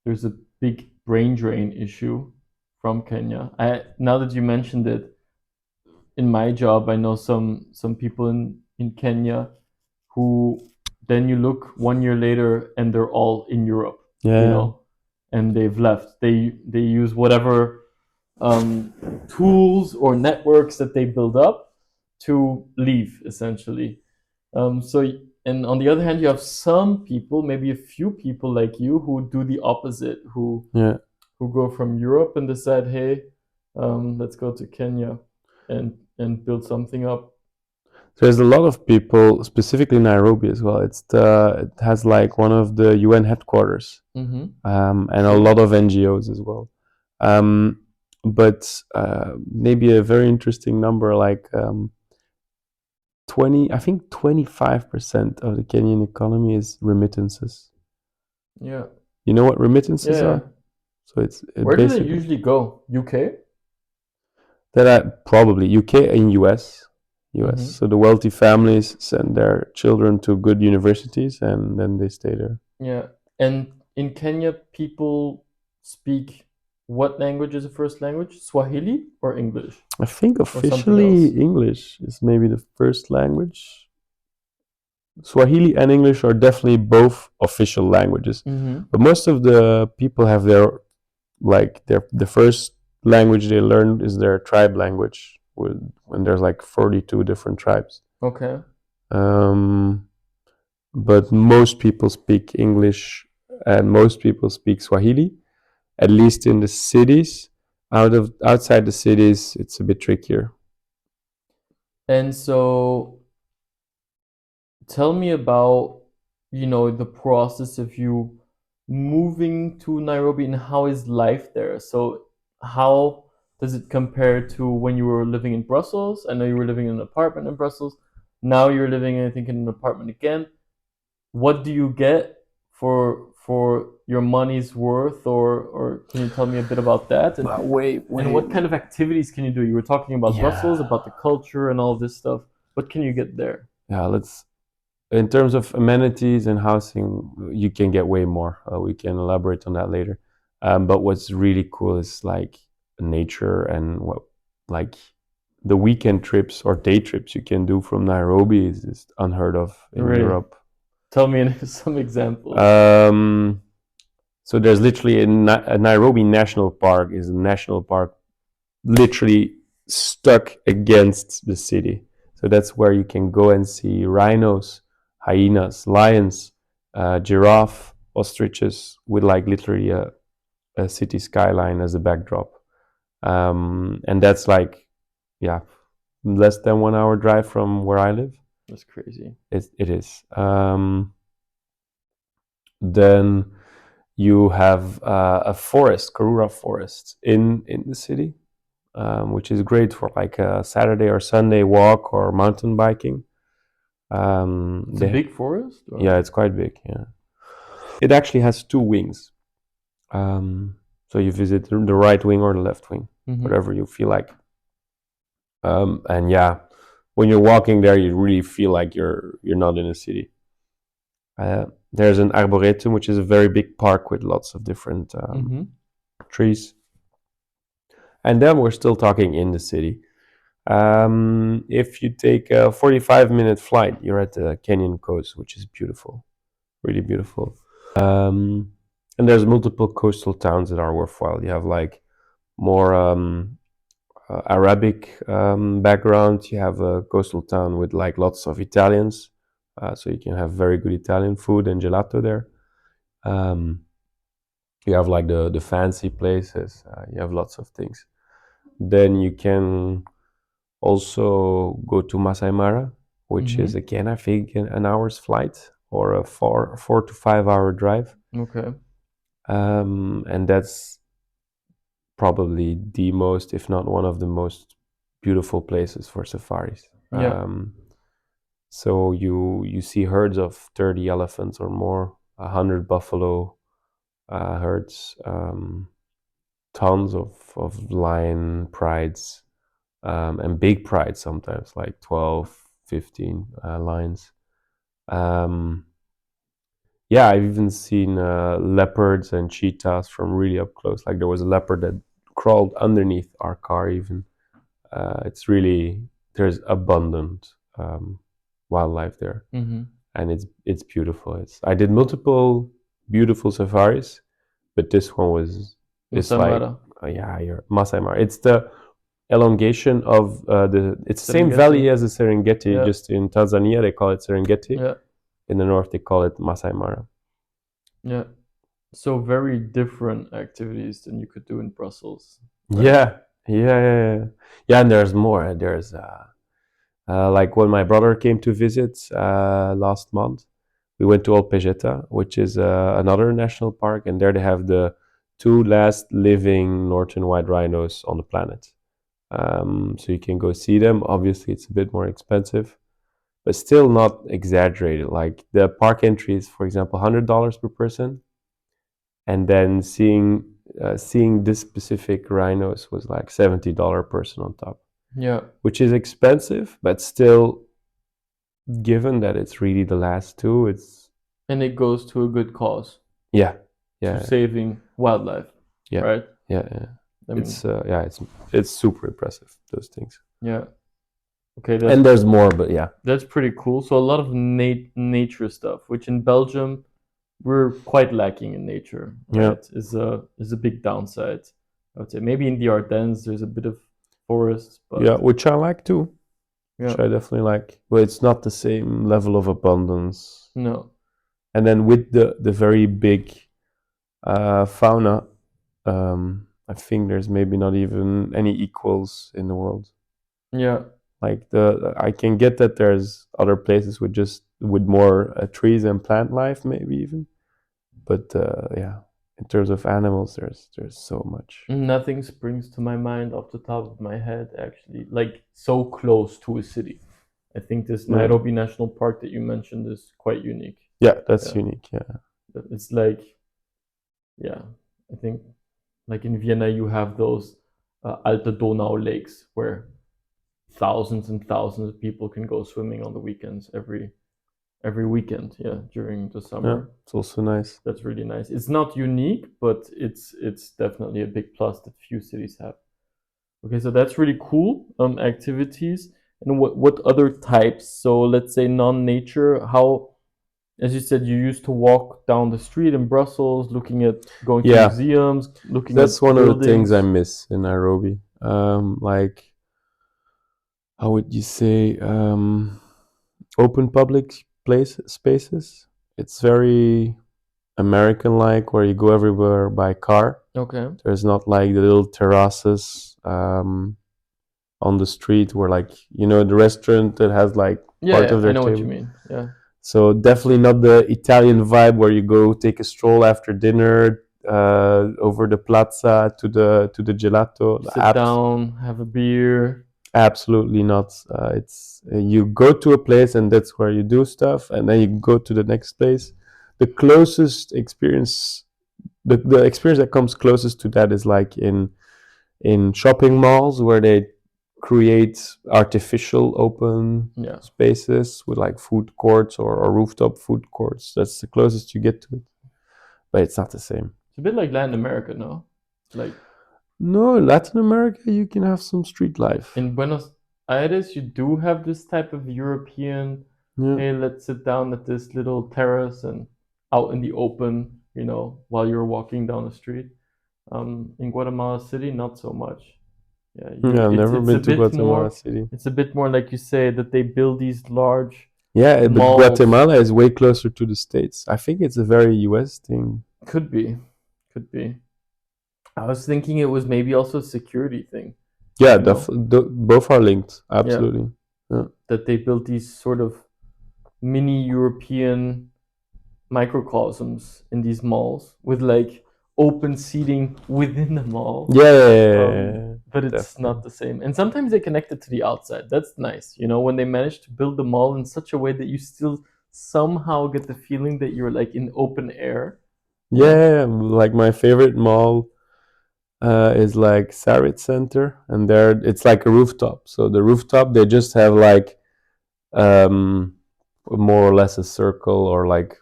there's a big brain drain issue from Kenya. Now that you mentioned it, in my job, I know some people in Kenya who then you look 1 year later and they're all in Europe, you Yeah, know, and they've left. They use whatever tools or networks that they build up to leave essentially. So And on the other hand, you have some people, maybe a few people like you, who do the opposite, Yeah. who go from Europe and decide, hey, let's go to Kenya and build something up. There's a lot of people, specifically Nairobi as well. It has like one of the UN headquarters, and a True. lot of NGOs as well. Um, but maybe a very interesting number, like 25% of the Kenyan economy is remittances. Yeah. You know what remittances Yeah. are? So it's Where do they basically usually go? UK? that I probably UK and US. Mm-hmm. So the wealthy families send their children to good universities and then they stay there. Yeah. And in Kenya, people speak what language is the first language? Swahili or English I think or something else? officially English is maybe the first language. Swahili and English are definitely both official languages, Mm-hmm. but most of the people have their the first language they learn is their tribe language. When there's like 42 different tribes, Okay. um, but most people speak English and most people speak Swahili, at least in the cities. Outside the cities, it's a bit trickier. And so tell me about, the process of you moving to Nairobi and how is life there? So how does it compare to when you were living in Brussels? I know you were living in an apartment in Brussels. Now you're living, I think, in an apartment again. What do you get for your money's worth, or can you tell me a bit about that? But wait, And wait. what kind of activities can you do? You were talking about Brussels, Yeah, about the culture and all this stuff. What can you get there? yeah. Let's. In terms of amenities and housing, you can get way more. We can elaborate on that later. But what's really cool is like nature and what, like the weekend trips or day trips you can do from Nairobi is just unheard of in Really? Europe. Tell me some examples. Um, so there's literally a Nairobi National Park is a national park literally stuck against the city. So that's where you can go and see rhinos, hyenas, lions, giraffe, ostriches with like literally a city skyline as a backdrop. And that's like, yeah, less than 1 hour drive from where I live. That's crazy. It is. Then you have a forest, Karura Forest, in the city, which is great for like a Saturday or Sunday walk or mountain biking. It's a big forest? Yeah, it's quite big. Yeah, it actually has two wings. So you visit the right wing or the left wing, whatever you feel like. And yeah, when you're walking there, you really feel like you're not in a city. There's an arboretum, which is a very big park with lots of different trees. And then we're still talking in the city. If you take a 45-minute flight, you're at the Kenyan coast, which is beautiful, really beautiful. And there's multiple coastal towns that are worthwhile. You have like more Arabic background. You have a coastal town with like lots of Italians, so you can have very good Italian food and gelato there. You have like the fancy places. You have lots of things. Then you can also go to Masai Mara, which is again I think an hour's flight or a 4 to 5 hour drive. Okay. And that's probably the most, if not one of the most beautiful places for safaris. Yeah. So you see herds of 30 elephants or more, 100 buffalo herds, tons of lion prides, and big prides sometimes, like 12, 15 lions. Yeah, I've even seen leopards and cheetahs from really up close. Like there was a leopard that crawled underneath our car even. It's really, there's abundant wildlife there. And it's beautiful. I did multiple beautiful safaris, but this one it's Masai like Mara. yeah, you're Masai Mara. It's the elongation of it's the same Serengeti. valley as the Serengeti, Yeah. just in Tanzania they call it Serengeti. Yeah. In the north, they call it Masai Mara. Yeah. So very different activities than you could do in Brussels. Right? Yeah. And there's more. There's like when my brother came to visit last month, we went to Olpejeta, which is another national park, and there they have the two last living northern white rhinos on the planet. So you can go see them. Obviously, it's a bit more expensive, but still not exaggerated. Like the park entry is, for example, $100 per person, and then seeing this specific rhinos was like $70 per person on top. Yeah. Which is expensive, but still, given that it's really the last two, it's And it goes to a good cause. yeah, to saving wildlife, yeah, right? yeah. I mean, It's super impressive, those things. yeah. Okay, And there's more, but yeah, that's pretty cool. So a lot of nature stuff, which in Belgium we're quite lacking in nature, yeah, right? Is a big downside. I would say maybe in the Ardennes there's a bit of forest, yeah, but which I like too, yeah, which I definitely like, but it's not the same level of abundance. no, And then with the very big fauna, I think there's maybe not even any equals in the world. yeah. Like I can get that there's other places with more trees and plant life, maybe even, but yeah, in terms of animals, there's so much. Nothing springs to my mind off the top of my head, actually, like so close to a city. I think this Yeah, Nairobi National Park that you mentioned is quite unique. yeah, that's Yeah. unique. Yeah, It's like, yeah, I think like in Vienna you have those Alte Donau lakes where thousands and thousands of people can go swimming on the weekends every weekend, yeah, during the yeah, summer. it's also nice. That's really nice. It's not unique, but it's definitely a big plus that few cities have. Okay, so that's really cool. Activities and what other types? So let's say non-nature. How, as you said, you used to walk down the street in Brussels, looking at going to Yeah, museums, looking at that's one of the things I buildings. miss in Nairobi. Like, how would you say, open public spaces? It's very American like, where you go everywhere by car. Okay. There's not like the little terraces on the street where, like, the restaurant that has like Yeah, part yeah, of I their know what you table. mean. Yeah. So definitely not the Italian vibe where you go take a stroll after dinner over the plaza to the gelato. Sit down, have a beer. Absolutely not. It's you go to a place and that's where you do stuff, and then you go to the next place. The closest experience, the experience that comes closest to that is like in shopping malls where they create artificial open Yeah. spaces with like food courts or rooftop food courts. That's the closest you get to it, but it's not the same. It's a bit like Latin America, no? Like No, Latin America, you can have some street life. in Buenos Aires, you do have this type of European, Yeah, hey, let's sit down at this little terrace and out in the open, while you're walking down the street. In Guatemala City, not so much. Yeah, yeah. I've never it's a been to bit Guatemala more. City. It's a bit more like you say that they build these large Yeah, but malls. Guatemala is way closer to the States. I think it's a very US thing. Could be, could be. I was thinking it was maybe also a security thing, Yeah, you know? both are linked. Yeah, Absolutely. Yeah. that they built these sort of mini European microcosms in these malls with like open seating within the mall. Yeah, yeah, yeah, yeah, But it's not definitely. the same. And sometimes they connect it to the outside. That's nice, when they manage to build the mall in such a way that you still somehow get the feeling that you're like in open air. Yeah, like my favorite mall is like Sarit Center, and there it's like a rooftop. So the rooftop they just have like um, more or less a circle, or like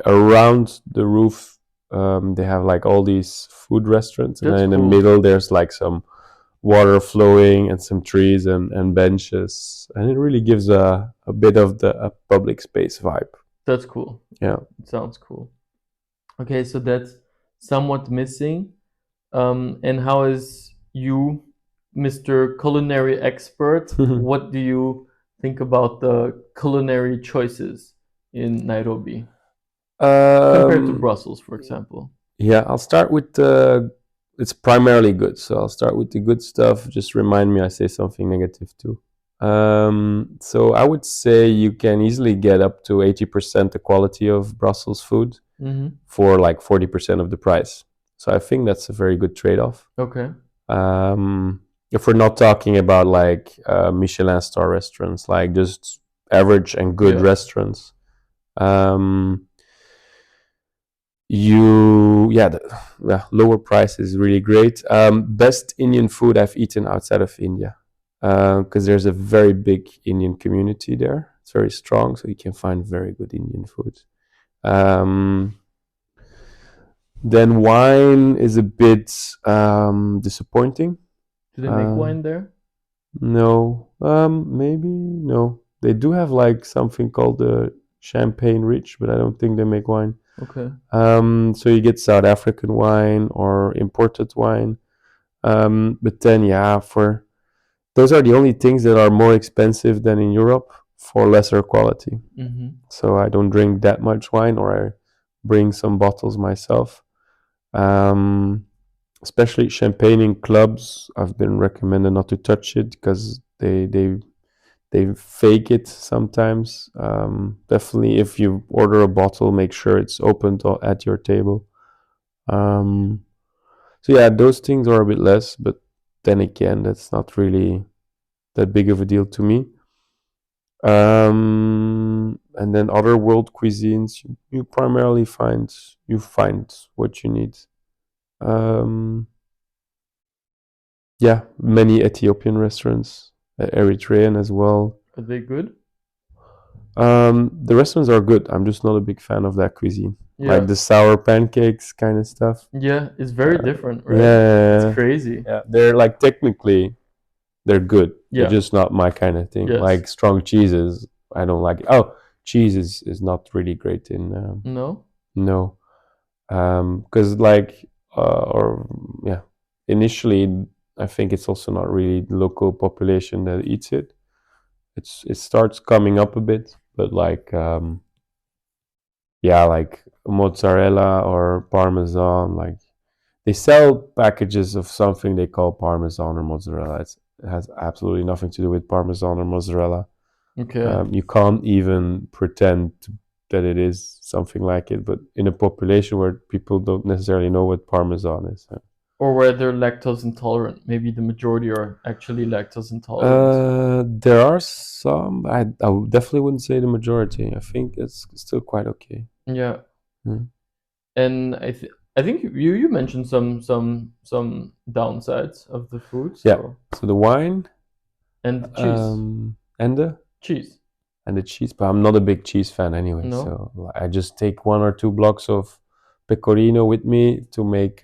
around the roof. They have like all these food restaurants, and That's then in the cool. middle there's like some water flowing and some trees and benches, and it really gives a bit of a public space vibe. That's cool. Yeah. It sounds cool. Okay, so that's somewhat missing. And how is you, Mr. Culinary Expert? What do you think about the culinary choices in Nairobi compared to Um, Brussels, for example? yeah, I'll start with it's primarily good. So I'll start with the good stuff. Just remind me I say something negative too. So I would say you can easily get up to 80% the quality of Brussels food Mm-hmm. for like 40% of the price. So I think that's a very good trade-off. Okay. If we're not talking about like Michelin star restaurants, like just average and good Yeah. restaurants, um, yeah, lower price is really great. Best Indian food I've eaten outside of India, because there's a very big Indian community there. It's very strong, so you can find very good Indian food. Um, then wine is a bit disappointing. Do they make Um, wine there? no, maybe no. They do have like something called the Champagne Rich, but I don't think they make wine. Okay. So you get South African wine or imported wine. But then, yeah, for those are the only things that are more expensive than in Europe for lesser quality. Mm-hmm. So I don't drink that much wine, or I bring some bottles myself. Um, Especially champagne in clubs, I've been recommended not to touch it because they fake it sometimes. Definitely, if you order a bottle, make sure it's opened at your table. Um, so yeah, those things are a bit less, but then again, that's not really that big of a deal to me. And then other world cuisines, you primarily find what you need. Um, yeah, many Ethiopian restaurants, Eritrean as well. Are they good? The restaurants are good. I'm just not a big fan of that cuisine, like Yeah. the sour pancakes kind of stuff. Yeah, it's very different, right? It's Yeah, crazy. yeah. They're like technically they're good. They're Yeah. just not my kind of thing. Yes. Like strong cheeses, I don't like it. Oh, cheese is not really great in No? no, because like or yeah, initially I think it's also not really the local population that eats it. It starts coming up a bit, but like yeah, like mozzarella or parmesan, like they sell packages of something they call parmesan or mozzarella. It has absolutely nothing to do with parmesan or mozzarella. Okay. You can't even that it is something like it, but in a population where people don't necessarily know what parmesan is. Or where they're lactose intolerant. Maybe the majority are actually lactose intolerant. There are some. I definitely wouldn't say the majority. I think it's still quite okay. Yeah. Mm. And I think you mentioned some downsides of the food, Yeah. so So the wine, and cheese. and Cheese. the cheese, but I'm not a big cheese fan anyway. No? So I just take 1 or 2 blocks of pecorino with me to make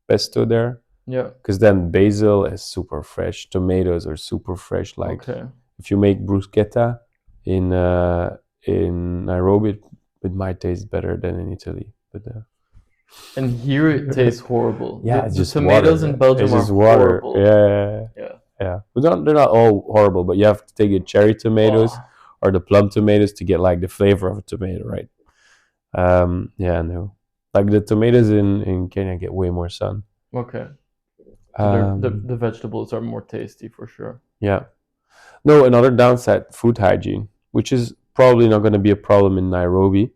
pesto there, Yeah. because then basil is super fresh, tomatoes are super fresh. Like Okay. if you make bruschetta in Nairobi, it might taste better than in Italy. But And here it tastes horrible. yeah, it's The just tomatoes water. in Belgium It's are just water. horrible. Yeah, Yeah. yeah. They're not all horrible, but you have to take the cherry tomatoes Oh, or the plum tomatoes to get like the flavor of a tomato, right? Yeah, no. Like the tomatoes in Kenya get way more sun. okay. So Um, the vegetables are more tasty for sure. yeah. No, another downside, food hygiene, which is probably not going to be a problem in Nairobi.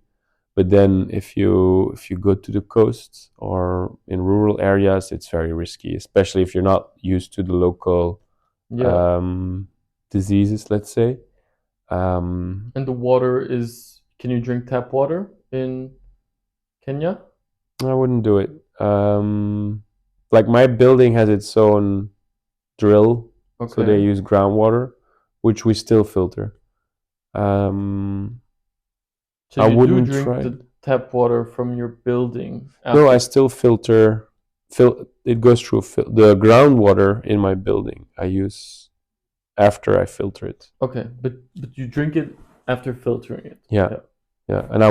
But then if you go to the coast or in rural areas, it's very risky, especially if you're not used to the local Yeah. um, diseases, let's say. Um, And the water is, can you drink tap water in Kenya? I wouldn't do it. Like my building has its own drill, so they Okay. use groundwater, which we still filter. Um, So I you do wouldn't drink try it. the tap water from your building No, I after. still filter. It goes through the groundwater in my building. I use after I filter it. Okay, but you drink it after filtering it. Yeah, Yeah. yeah. And I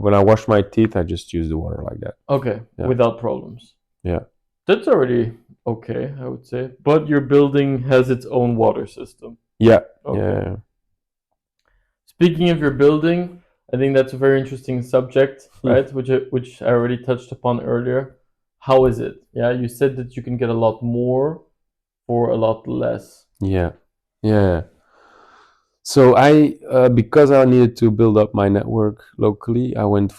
when I wash my teeth, I just use the water like that. Okay, Yeah, without problems. yeah, That's already okay, I would say. But your building has its own water system. yeah, Okay. yeah. Speaking of your building, I think that's a very interesting subject, right? Which I already touched upon earlier. How is it? Yeah, you said that you can get a lot more for a lot less. Yeah, yeah. So because I needed to build up my network locally, I went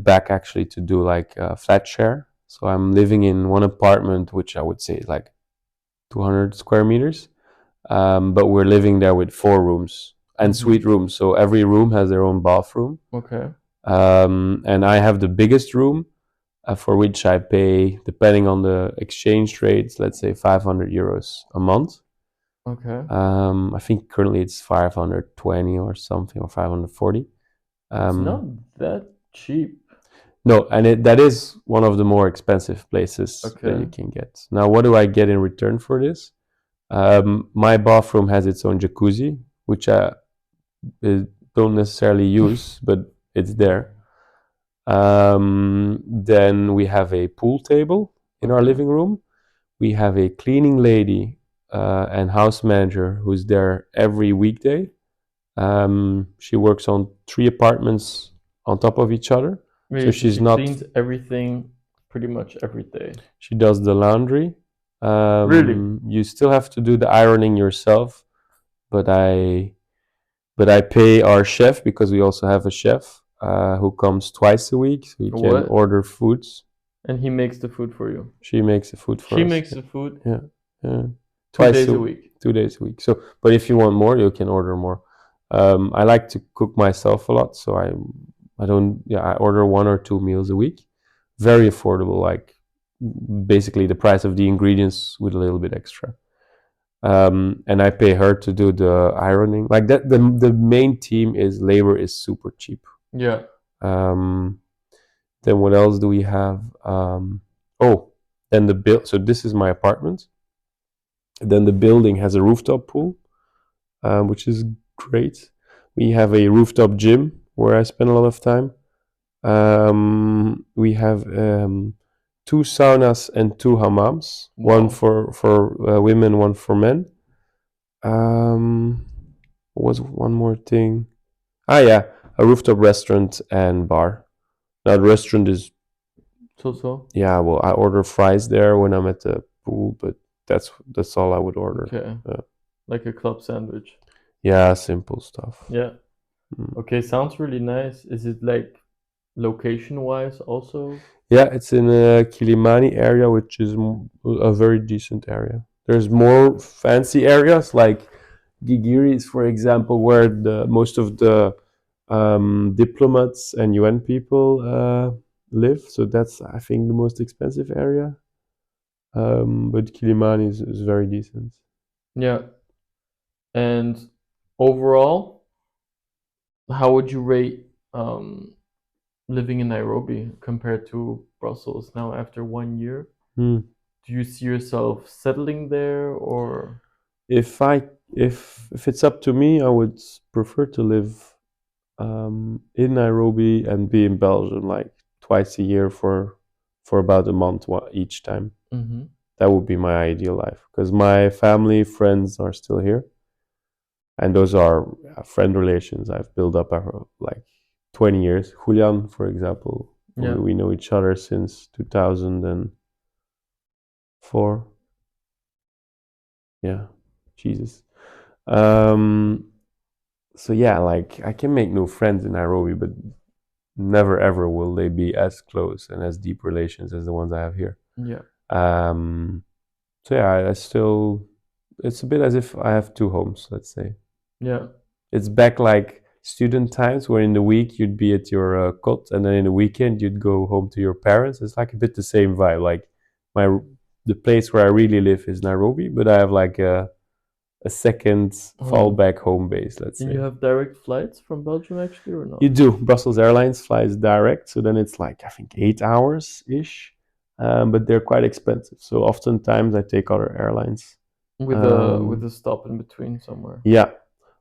back actually to do like a flat share. So I'm living in one apartment, which I would say is like 200 square meters. But we're living there with 4 rooms and suite rooms. So every room has their own bathroom. Okay. And I have the biggest room, for which I pay, depending on the exchange rates, let's say 500 euros a month. Okay. I think currently it's 520 or something, or 540. It's not Um, that cheap. no, and that is one of the more expensive places that Okay. you can get. Now, what do I get in return for this? My bathroom has its own jacuzzi, which I don't necessarily use, but it's there. Then we have a pool table in our Okay. living room. We have a cleaning lady and house manager who's there every weekday. She works on 3 apartments on top of each other. So Wait, so she's she not, cleans everything pretty much every day. she does the laundry. Really? You still have to do the ironing yourself, but I pay our chef because we also have a chef who comes twice a week, so you can What? order foods. And he makes the food for you. She makes the food for She us. makes the food Yeah, yeah. two Twice days a a week. 2 days a week. So, but if you want more, you can order more. I like to cook myself a lot, so I don't. Yeah, I order 1 or 2 meals a week. Very affordable, like basically the price of the ingredients with a little bit extra. And I pay her to do the ironing. Like that, the main team is labor is super cheap. Yeah. Um, then what else do we have? Oh, then the bill. So this is my apartment. Then the building has a rooftop pool, which is great. We have a rooftop gym where I spend a lot of time. We have 2 saunas and 2 hammams, one Wow. for women, one for men. What was one more thing? Ah, yeah, a rooftop restaurant and bar. Now the restaurant is, So. yeah. Well, I order fries there when I'm at the pool, but that's all I would order. Okay. Like a club sandwich. Yeah, simple stuff. Yeah. Mm. Okay, sounds really nice. Is it like location wise also? Yeah, it's in a Kilimani area, which is a very decent area. There's more fancy areas like Gigiris, for example, where the most of the diplomats and UN people live. So that's, I think, the most expensive area. But Kilimani is very decent. Yeah. And overall, how would you rate living in Nairobi compared to Brussels now after 1 year? Hmm. Do you see yourself settling there or? If I if it's up to me, I would prefer to live in Nairobi and be in Belgium like twice a year for about a month each time. Mm-hmm. That would be my ideal life because my family, friends are still here, and those are friend relations I've built up over like 20 years. Julian, for example, Yeah. we know each other since 2004. Yeah, Jesus. Um, so yeah, like I can make new friends in Nairobi, but never ever will they be as close and as deep relations as the ones I have here. Yeah. Um, so yeah, I still, it's a bit as if I have 2 homes, let's say. Yeah. It's back like student times where in the week you'd be at your cot and then in the weekend you'd go home to your parents. It's like a bit the same vibe. Like my the place where I really live is Nairobi, but I have like a second Home. fallback home base, let's And you say. have direct flights from Belgium actually or not? You do. Brussels Airlines flies direct, so then it's like I think 8 hours ish, but they're quite expensive. So oftentimes I take other airlines. With a stop in between somewhere. Yeah,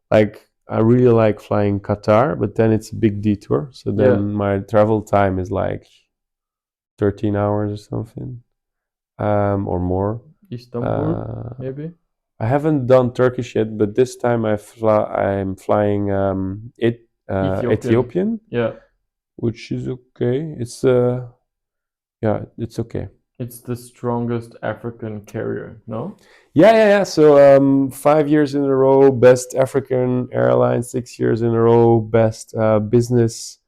like I really like flying Qatar, but then it's a big detour. So Yeah. then my travel time is like 13 hours or something, or more. Istanbul, Uh, maybe. I haven't done Turkish yet, but this time I'm flying Ethiopian. Ethiopian, Yeah, which is okay. Yeah, it's okay. it's the strongest African carrier, no? Yeah. So 5 years in a row, best African airline. 6 years in a row, best business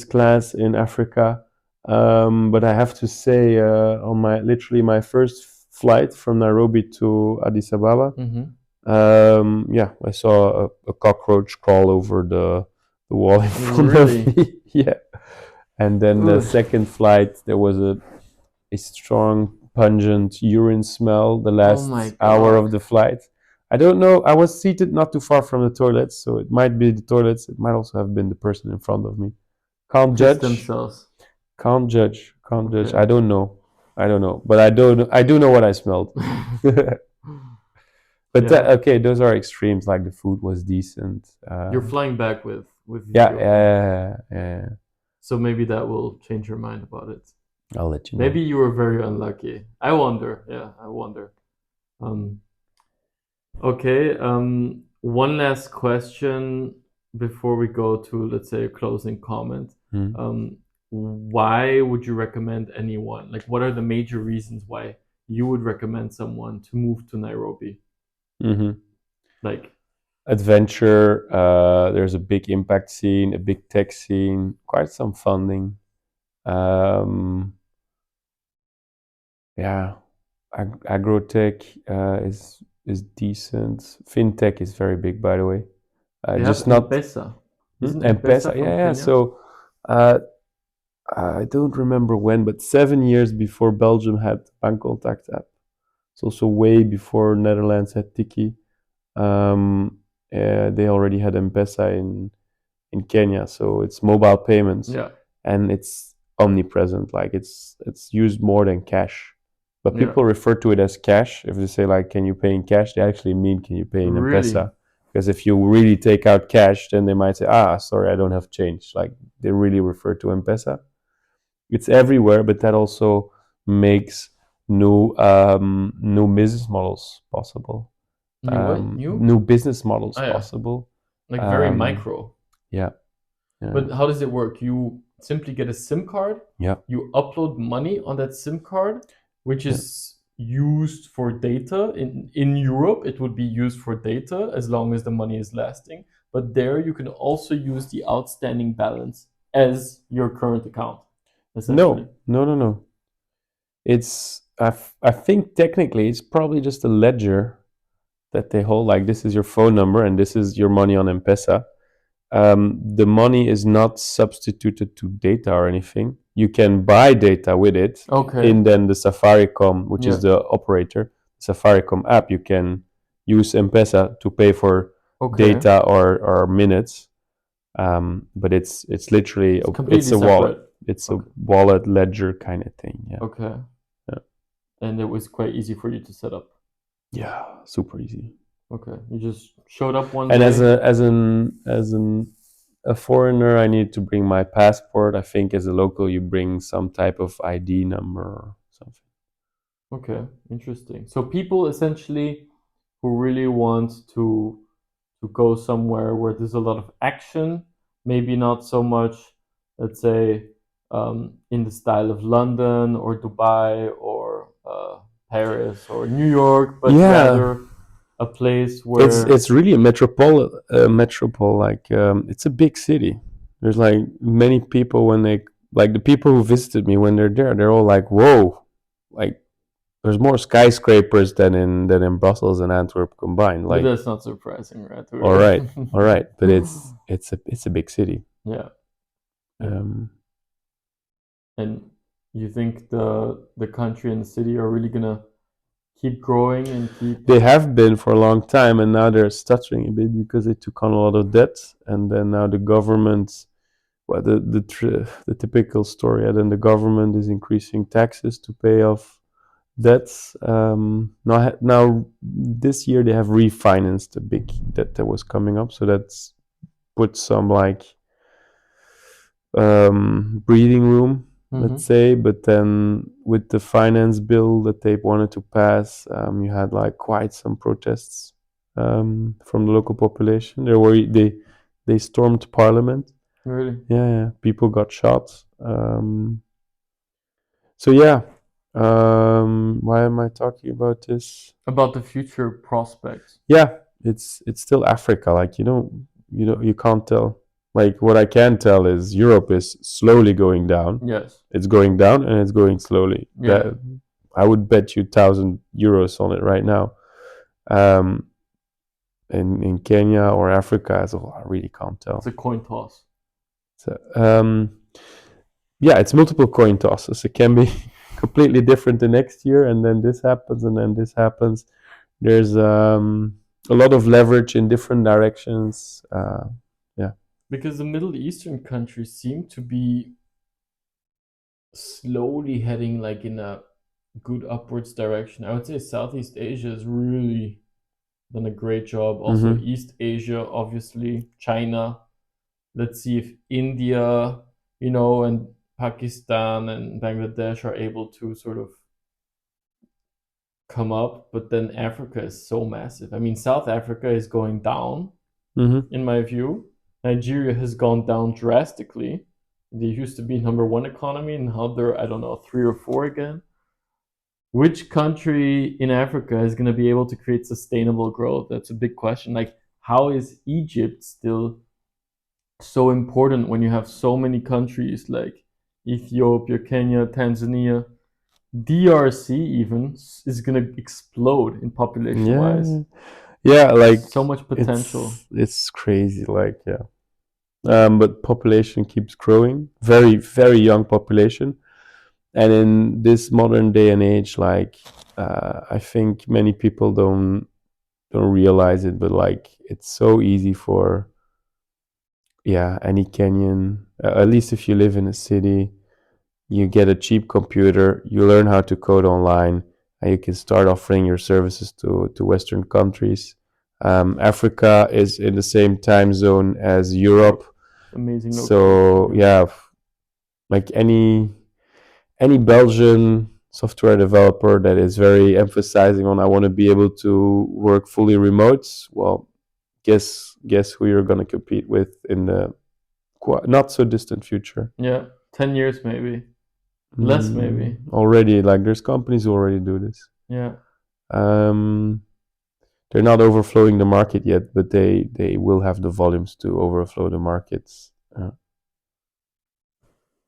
class in Africa. But I have to say, on my literally my first flight from Nairobi to Addis Ababa, Mm-hmm. yeah, I saw a cockroach crawl over the wall in front of Really? me. Yeah, and then the Ugh, second flight, there was a strong, pungent urine smell the oh my last hour God. of the flight. I don't know. I was seated not too far from the toilets, so it might be the toilets. It might also have been the person in front of me. Can't Pissed judge. themselves. Can't judge. Can't judge. Okay. I don't know. I don't know. But I don't. I do know what I smelled. But Yeah. okay, those are extremes. Like the food was decent. You're flying back with Yeah, Ethiopian. yeah. So maybe that will change your mind about it. I'll let you Maybe know. you were very unlucky. I wonder. Yeah, I wonder. Um, okay. One last question before we go to, let's say, a closing comment. Mm. Why would you recommend anyone? Like, what are the major reasons why you would recommend someone to move to Nairobi? Hmm. Like, Adventure. There's a big impact scene, a big tech scene, quite some funding. Um, yeah, agrotech is decent. Fintech is very big, by the way. they have Just not M-Pesa. Isn't M-Pesa M-Pesa. from Yeah. Kenya? So uh, I don't remember when, but 7 years before Belgium had Bankcontact app. It's also way before Netherlands had Tiki. Um, they already had M-Pesa in Kenya, so it's mobile payments Yeah, and it's omnipresent. Like it's used more than cash. But yeah. people refer to it as cash. If they say like, "Can you pay in cash?" They actually mean, "Can you pay in Really? M-Pesa?" Because if you really take out cash, then they might say, "Ah, sorry, I don't have change." Like they really refer to M-Pesa. It's everywhere, but that also makes new business models possible. New what? New? New business models Oh yeah, possible. like very Um, micro. yeah, yeah, But how does it work? You simply get a SIM card, yeah, you upload money on that SIM card, which yeah. is used for data. In Europe, it would be used for data as long as the money is lasting. But there, you can also use the outstanding balance as your current account, essentially. No. It's I think technically it's probably just a ledger that they hold. Like this is your phone number and this is your money on M-Pesa. The money is not substituted to data or anything. You can buy data with it Okay. in then the Safaricom, which Yeah. is the operator, Safaricom app. You can use M-Pesa to pay for Okay. data or minutes. But it's literally It's it's completely a wallet. separate. It's a Okay. wallet ledger kind of thing. Yeah. Okay. Yeah. And it was quite easy for you to set up. Yeah, super easy. Okay. You just showed up one And day. as a foreigner, I need to bring my passport. I think as a local, you bring some type of ID number or something. Okay, interesting. So people essentially who really want to go somewhere where there's a lot of action, maybe not so much, let's say, in the style of London or Dubai or Paris or New York, but Yeah, rather a place it's where it's really a metropole. Like it's a big city. There's like many people when they like the people who visited me when they're there. They're all like, "Whoa!" Like there's more skyscrapers than in Brussels and Antwerp combined. but Like, that's not surprising, right? Really. all right, but it's a big city. Yeah, yeah. Um, And you think the country and the city are really gonna keep growing and keep they have been for a long time, and now they're stuttering a bit because they took on a lot of debt, and then now the government, well, the typical story, and then the government is increasing taxes to pay off debts. Now this year they have refinanced a big debt that was coming up, so that's put some like breathing room. let's say. But then with the finance bill that they wanted to pass, you had like quite some protests from the local population. They stormed parliament. Really? Yeah, people got shot. So yeah, why am I talking about this? About the future prospects. Yeah, it's still Africa. Like you can't tell. Like what I can tell is Europe is slowly going down. Yes. It's going down and it's going slowly. Yeah. That I would bet you €1,000 on it right now. Um, in Kenya or Africa as well, I really can't tell. It's a coin toss. So, yeah, it's multiple coin tosses. It can be completely different the next year, and then this happens, and then this happens. There's a lot of leverage in different directions. Yeah. Because the Middle Eastern countries seem to be slowly heading like in a good upwards direction. I would say Southeast Asia has really done a great job. Also, Mm-hmm. East Asia, obviously, China. Let's see if India, and Pakistan and Bangladesh are able to sort of come up. But then Africa is so massive. I mean, South Africa is going down, Mm-hmm. in my view. Nigeria has gone down drastically. They used to be number one economy, and now they're, I don't know, 3 or 4 again. Which country in Africa is going to be able to create sustainable growth? That's a big question. Like, how is Egypt still so important when you have so many countries like Ethiopia, Kenya, Tanzania, DRC even is going to explode in population wise. Yeah, yeah. Like So much potential. it's crazy. Like yeah. But population keeps growing. Very very young population, and in this modern day and age, like I think many people don't realize it, but like it's so easy for yeah any Kenyan, at least if you live in a city, you get a cheap computer, you learn how to code online, and you can start offering your services to Western countries. Africa is in the same time zone as Europe, Amazing so location. yeah, like any Belgian software developer that is very emphasizing on I want to be able to work fully remote. Well, guess who you're going to compete with in the not so distant future. Yeah, 10 years maybe. Less maybe. Already, like there's companies who already do this. Yeah. Um, they're not overflowing the market yet, but they will have the volumes to overflow the markets.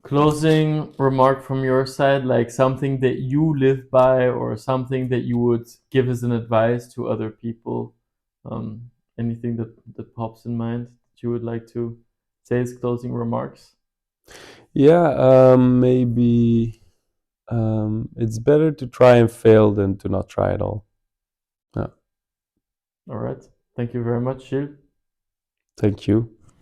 Closing remark from your side, like something that you live by or something that you would give as an advice to other people. Anything that pops in mind that you would like to say as closing remarks? Yeah, maybe it's better to try and fail than to not try at all. Yeah. All right. Thank you very much, Gilles. Thank you.